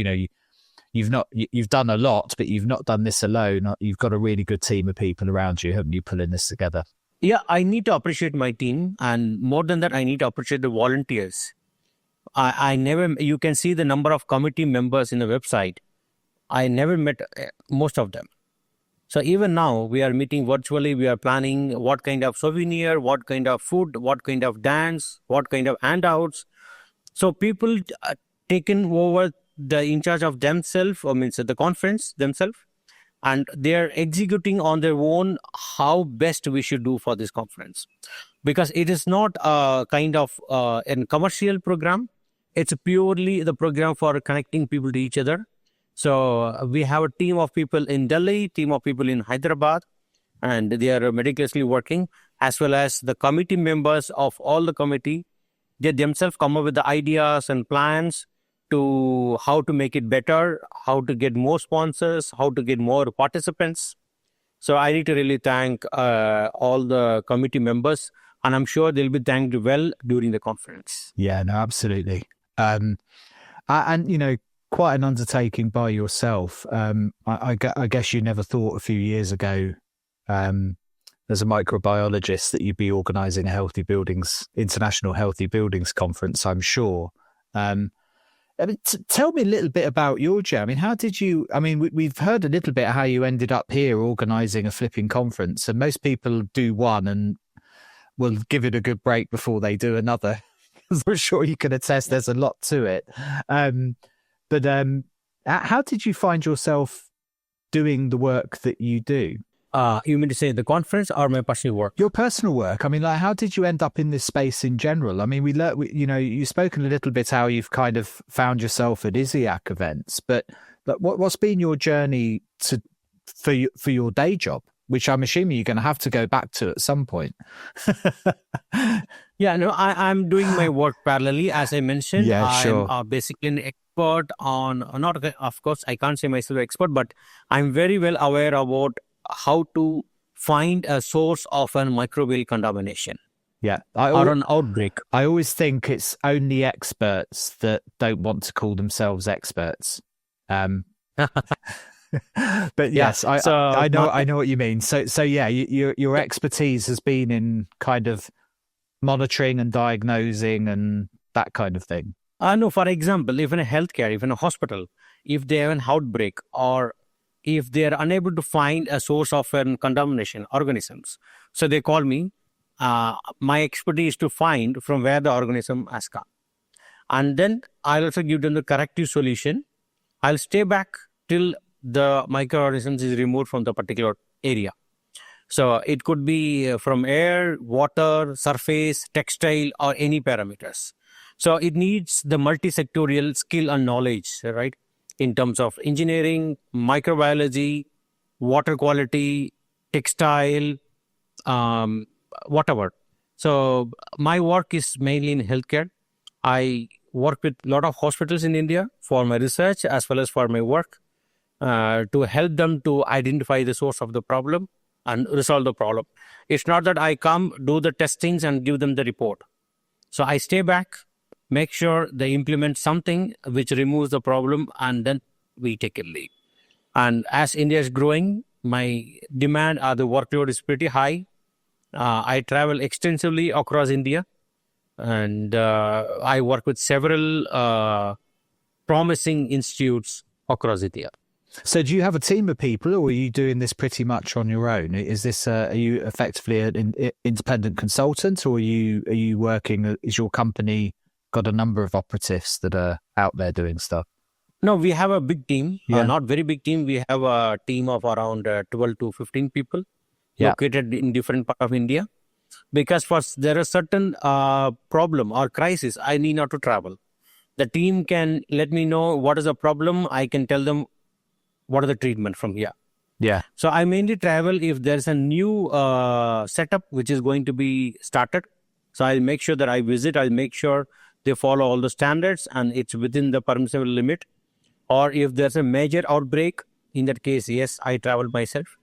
You've done a lot, but you've not done this alone. You've got a really good team of people around you, haven't you, pulling this together? Yeah, I need to appreciate my team, and more than that, I need to appreciate the volunteers. You can see the number of committee members in the website. I never met most of them. So even now, we are meeting virtually. We are planning what kind of souvenir, what kind of food, what kind of dance, what kind of handouts. So people taken over the in charge of themselves, the conference themselves, and they are executing on their own how best we should do for this conference. Because it is not a kind of a commercial program. It's purely the program for connecting people to each other. So we have a team of people in Delhi, team of people in Hyderabad, and they are meticulously working, as well as the committee members of all the committee. They themselves come up with the ideas and plans to how to make it better, how to get more sponsors, how to get more participants. So I need to really thank all the committee members, and I'm sure they'll be thanked well during the conference. Yeah, no, absolutely. And quite an undertaking by yourself. I guess you never thought a few years ago, as a microbiologist, that you'd be organising a international healthy buildings conference, I'm sure. I mean, tell me a little bit about your journey. I mean, how did you? I mean, we've heard a little bit how you ended up here organising a flipping conference, and most people do one and will give it a good break before they do another. I'm sure you can attest. There's a lot to it. But how did you find yourself doing the work that you do? You mean to say the conference or my personal work? Your personal work. I mean, like, how did you end up in this space in general? I mean, we learned, you know, you've spoken a little bit how you've kind of found yourself at ISIAC events, but what's been your journey for your day job, which I'm assuming you're going to have to go back to at some point? Yeah, no, I'm doing my work parallelly, as I mentioned. Yeah, sure. I'm basically an expert on, not, of course, I can't say myself expert, but I'm very well aware about how to find a source of an microbial contamination. Yeah. Or an outbreak. I always think it's only experts that don't want to call themselves experts. But yes, I know what you mean. So yeah, your expertise has been in kind of monitoring and diagnosing and that kind of thing. No, for example, if in a healthcare, if in a hospital, if they have an outbreak, or if they are unable to find a source of an contamination organisms, so they call me. My expertise to find from where the organism has come, and then I'll also give them the corrective solution. I'll stay back till the microorganisms is removed from the particular area. So it could be from air, water, surface, textile, or any parameters. So it needs the multi-sectorial skill and knowledge, right? In terms of engineering, microbiology, water quality, textile, whatever. So my work is mainly in healthcare. I work with a lot of hospitals in India for my research as well as for my work to help them to identify the source of the problem and resolve the problem. It's not that I come, do the testings and give them the report. So I stay back, make sure they implement something which removes the problem, and then we take a lead. And as India is growing, my demand or the workload is pretty high. I travel extensively across India, and I work with several promising institutes across India. So do you have a team of people, or are you doing this pretty much on your own? Is this are you effectively an independent consultant, or are you working? Is your company got a number of operatives that are out there doing stuff? No, we have a big team. Not very big team. We have a team of around 12 to 15 people located in different parts of India. Because first there is certain problem or crisis, I need not to travel. The team can let me know what is the problem. I can tell them what are the treatment from here. Yeah. So I mainly travel if there's a new setup which is going to be started. So I'll make sure that I visit. I'll make sure they follow all the standards and it's within the permissible limit. Or if there's a major outbreak, in that case, yes, I travel myself.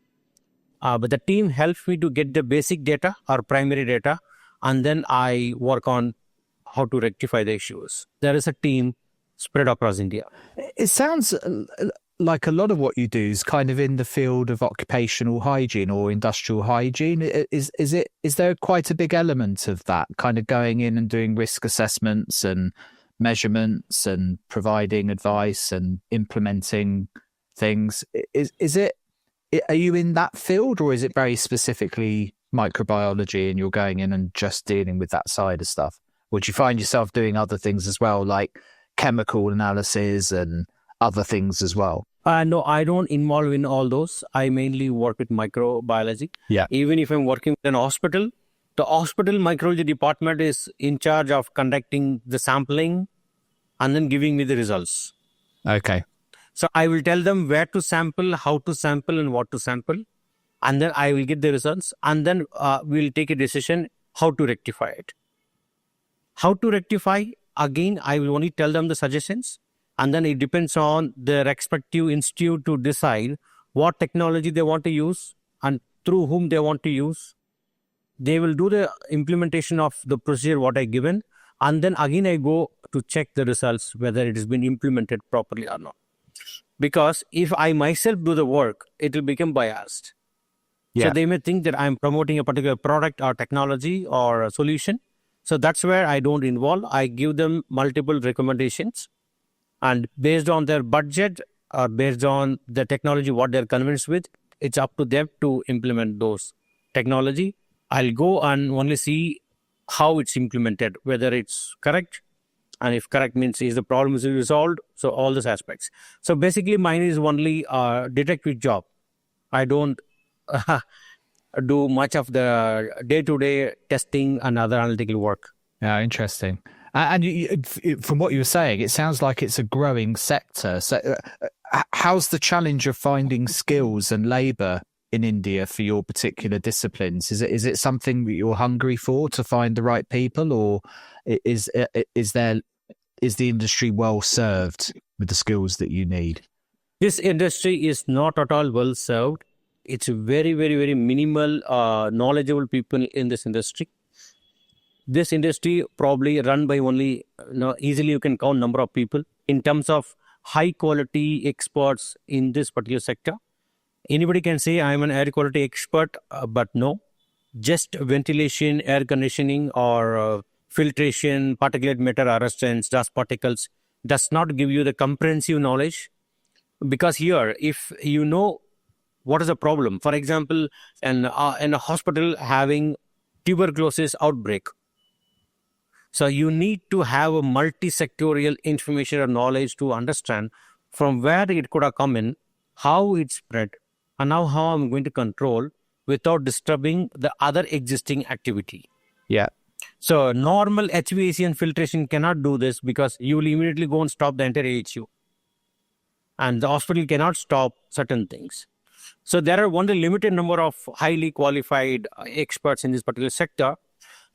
But the team helps me to get the basic data or primary data, and then I work on how to rectify the issues. There is a team spread across India. It sounds like a lot of what you do is kind of in the field of occupational hygiene or industrial hygiene. Is there quite a big element of that, kind of going in and doing risk assessments and measurements and providing advice and implementing things? Are you in that field, or is it very specifically microbiology and you're going in and just dealing with that side of stuff? Would you find yourself doing other things as well, like chemical analysis and other things as well? No, I don't involve in all those. I mainly work with microbiology. Yeah. Even if I'm working in a hospital, the hospital microbiology department is in charge of conducting the sampling and then giving me the results. Okay. So I will tell them where to sample, how to sample, and what to sample. And then I will get the results. And then we'll take a decision how to rectify it. How to rectify, again, I will only tell them the suggestions. And then it depends on their respective institute to decide what technology they want to use and through whom they want to use. They will do the implementation of the procedure what I given. And then again, I go to check the results, whether it has been implemented properly or not. Because if I myself do the work, it will become biased. So they may think that I'm promoting a particular product or technology or a solution. So that's where I don't involve. I give them multiple recommendations. And based on their budget or based on the technology, what they're convinced with, it's up to them to implement those technology. I'll go and only see how it's implemented, whether it's correct. And if correct means is the problem is resolved. So all those aspects. So basically mine is only a detective job. I don't do much of the day-to-day testing and other analytical work. Yeah, interesting. And from what you were saying, it sounds like it's a growing sector. So how's the challenge of finding skills and labour in India for your particular disciplines? Is it something that you're hungry for, to find the right people, or is the industry well served with the skills that you need? This industry is not at all well served. It's very, very, very minimal knowledgeable people in this industry. This industry probably run by only, easily you can count number of people in terms of high quality experts in this particular sector. Anybody can say I'm an air quality expert, but no, just ventilation, air conditioning, or filtration, particulate matter arrestants, dust particles does not give you the comprehensive knowledge. Because here, if you know what is the problem, for example, in a hospital having tuberculosis outbreak, so you need to have a multi-sectorial information or knowledge to understand from where it could have come in, how it spread, and now how I'm going to control without disturbing the other existing activity. Yeah. So normal HVAC and filtration cannot do this, because you will immediately go and stop the entire AHU. And the hospital cannot stop certain things. So there are only limited number of highly qualified experts in this particular sector,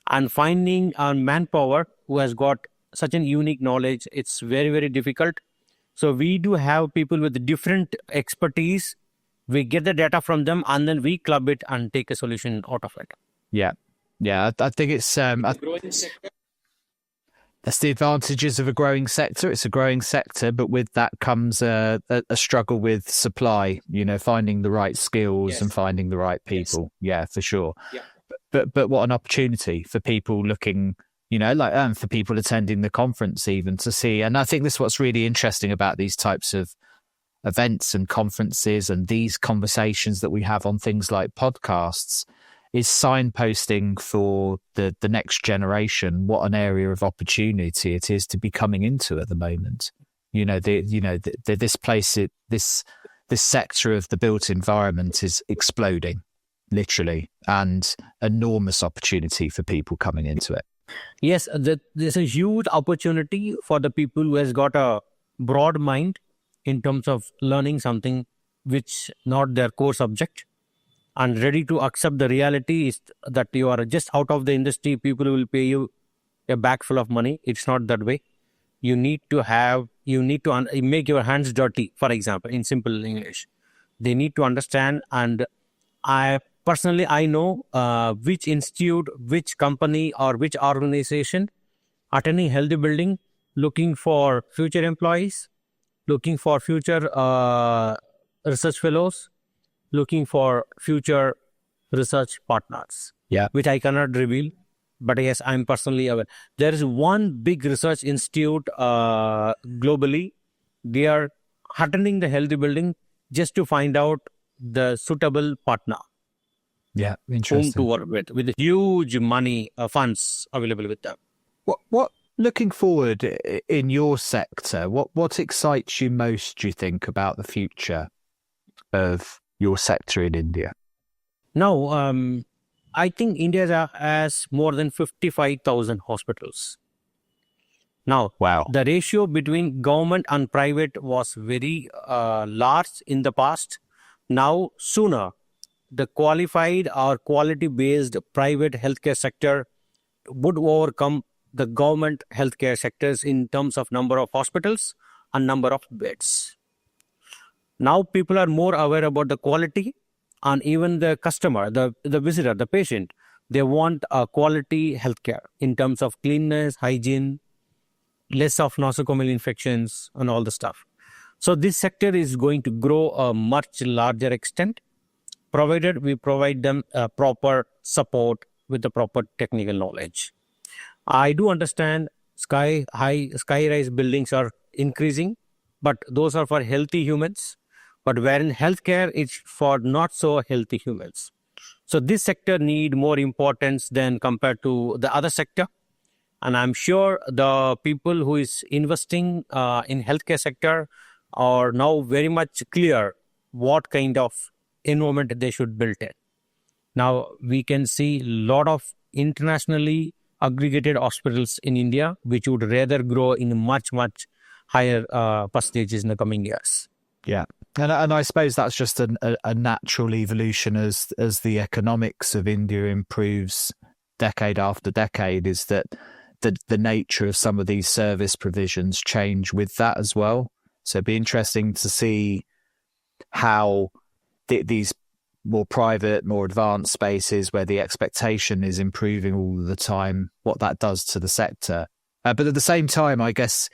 and finding a manpower who has got such an unique knowledge, it's very, very difficult. So we do have people with different expertise. We get the data from them and then we club it and take a solution out of it. Yeah. Yeah. I think it's, that's the advantages of a growing sector. It's a growing sector, but with that comes a struggle with supply, finding the right skills and finding the right people. Yes. Yeah, for sure. Yeah. But what an opportunity for people looking, for people attending the conference even to see. And I think this is what's really interesting about these types of events and conferences and these conversations that we have on things like podcasts is signposting for the next generation what an area of opportunity it is to be coming into at the moment. This sector of the built environment is exploding, literally, and enormous opportunity for people coming into it. Yes, there's a huge opportunity for the people who has got a broad mind in terms of learning something which not their core subject, and ready to accept the reality is that you are just out of the industry. People will pay you a bag full of money. It's not that way. You need to make your hands dirty, for example, in simple English. They need to understand. And I know which institute, which company or which organization attending healthy building, looking for future employees, looking for future research fellows, looking for future research partners, which I cannot reveal. But yes, I'm personally aware. There is one big research institute globally. They are attending the healthy building just to find out the suitable partner. Yeah, interesting. Whom to work with huge money funds available with them. What looking forward in your sector, what excites you most, do you think, about the future of your sector in India? Now, I think India has more than 55,000 hospitals. Now, wow. The ratio between government and private was very large in the past. Now, sooner, the qualified or quality-based private healthcare sector would overcome the government healthcare sectors in terms of number of hospitals and number of beds. Now people are more aware about the quality, and even the customer, the visitor, the patient, they want a quality healthcare in terms of cleanness, hygiene, less of nosocomial infections and all the stuff. So this sector is going to grow a much larger extent, provided we provide them proper support with the proper technical knowledge. I do understand sky-rise buildings are increasing, but those are for healthy humans. But wherein healthcare is for not so healthy humans. So this sector need more importance than compared to the other sector. And I'm sure the people who is investing in healthcare sector are now very much clear what kind of environment they should build in. Now we can see a lot of internationally aggregated hospitals in India, which would rather grow in much, much higher percentages in the coming years. Yeah. And I suppose that's just a natural evolution as the economics of India improves decade after decade, is that the nature of some of these service provisions change with that as well. So it'd be interesting to see how these more private, more advanced spaces where the expectation is improving all the time, what that does to the sector. But at the same time, I guess,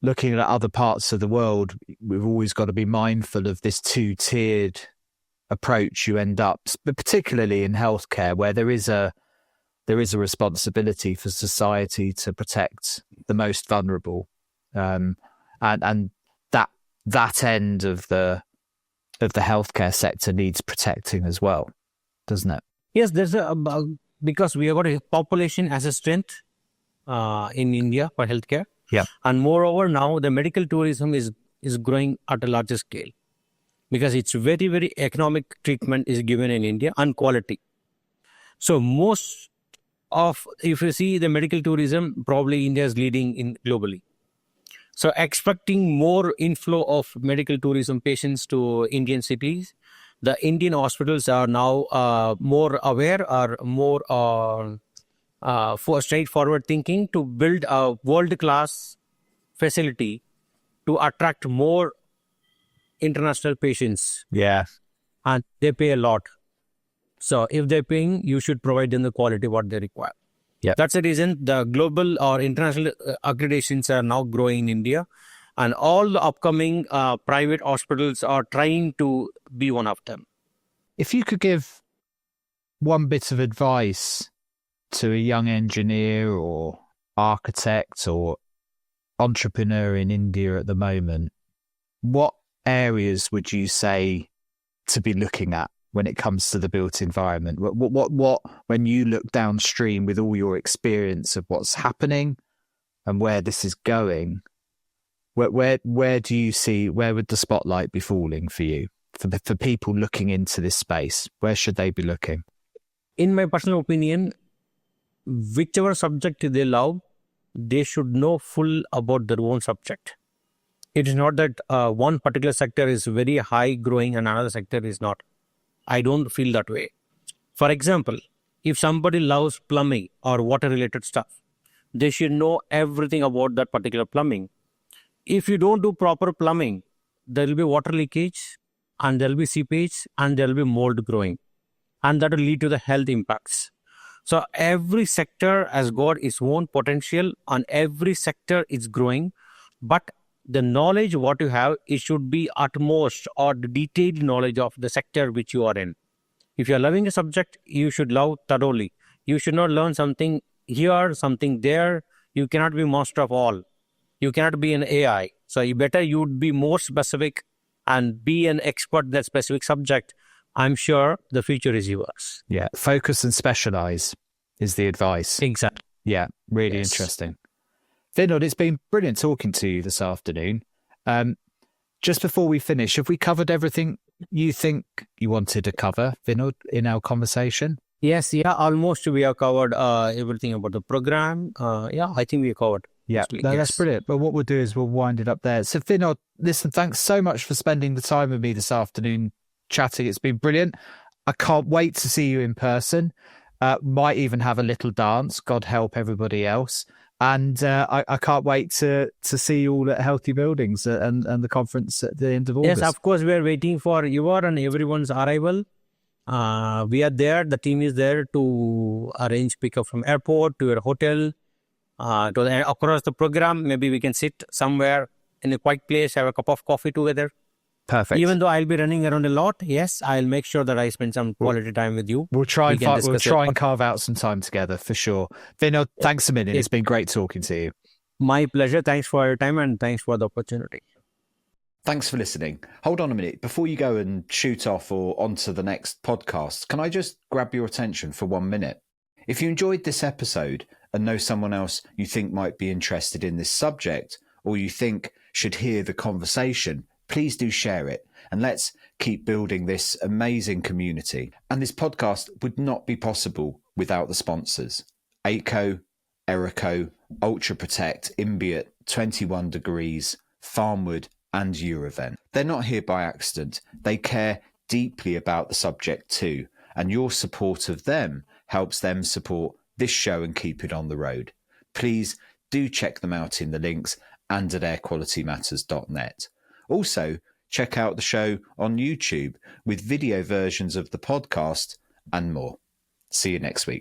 looking at other parts of the world, we've always got to be mindful of this two-tiered approach you end up, but particularly in healthcare, where there is a responsibility for society to protect the most vulnerable, and that end of the healthcare sector needs protecting as well, doesn't it? Yes, there's because we have got a population as a strength in India for healthcare. Yeah. And moreover, now the medical tourism is growing at a larger scale because it's very, very economic treatment is given in India and quality. So most of, if you see the medical tourism, probably India is leading in globally. So expecting more inflow of medical tourism patients to Indian cities, the Indian hospitals are now more aware, are more for straightforward thinking to build a world-class facility to attract more international patients. Yeah. And they pay a lot. So if they're paying, you should provide them the quality what they require. Yeah. That's the reason the global or international accreditations are now growing in India. And all the upcoming private hospitals are trying to be one of them. If you could give one bit of advice to a young engineer or architect or entrepreneur in India at the moment, what areas would you say to be looking at when it comes to the built environment? What when you look downstream with all your experience of what's happening and where this is going, where do you see, where would the spotlight be falling for you, for people looking into this space? Where should they be looking? In my personal opinion, whichever subject they love, they should know full about their own subject. It is not that one particular sector is very high growing and another sector is not. I don't feel that way. For example, if somebody loves plumbing or water related stuff, they should know everything about that particular plumbing. If you don't do proper plumbing, there will be water leakage and there will be seepage and there will be mold growing, and that will lead to the health impacts. So every sector has got its own potential and every sector is growing, but the knowledge what you have, it should be utmost or the detailed knowledge of the sector which you are in. If you are loving a subject, you should love thoroughly. You should not learn something here, something there. You cannot be master of all. You cannot be an AI. So you would be more specific and be an expert in that specific subject. I'm sure the future is yours. Yeah, focus and specialize is the advice. Exactly. Yeah, really interesting. Vinod, it's been brilliant talking to you this afternoon. Just before we finish, have we covered everything you think you wanted to cover, Vinod, in our conversation? Yes, almost we have covered everything about the program. I think we covered. Yeah, that's brilliant. But what we'll do is we'll wind it up there. So Vinod, listen, thanks so much for spending the time with me this afternoon chatting. It's been brilliant. I can't wait to see you in person. Might even have a little dance, God help everybody else. And I can't wait to see you all at Healthy Buildings and the conference at the end of August. Yes, of course, we are waiting for your and everyone's arrival. We are there. The team is there to arrange pickup from airport to your hotel, across the program. Maybe we can sit somewhere in a quiet place, have a cup of coffee together. Perfect. Even though I'll be running around a lot, yes, I'll make sure that I spend some quality time with you. We'll try and carve out some time together for sure. Vinod, thanks a million. It's been great talking to you. My pleasure. Thanks for your time and thanks for the opportunity. Thanks for listening. Hold on a minute. Before you go and shoot off or onto the next podcast, can I just grab your attention for 1 minute? If you enjoyed this episode and know someone else you think might be interested in this subject, or you think should hear the conversation, please do share it. And let's keep building this amazing community. And this podcast would not be possible without the sponsors. ACO, Erico, Ultra Protect, Imbiot, 21 Degrees, Farmwood, and Eurovent. They're not here by accident. They care deeply about the subject too, and your support of them helps them support this show and keep it on the road. Please do check them out in the links and at airqualitymatters.net. Also, check out the show on YouTube with video versions of the podcast and more. See you next week.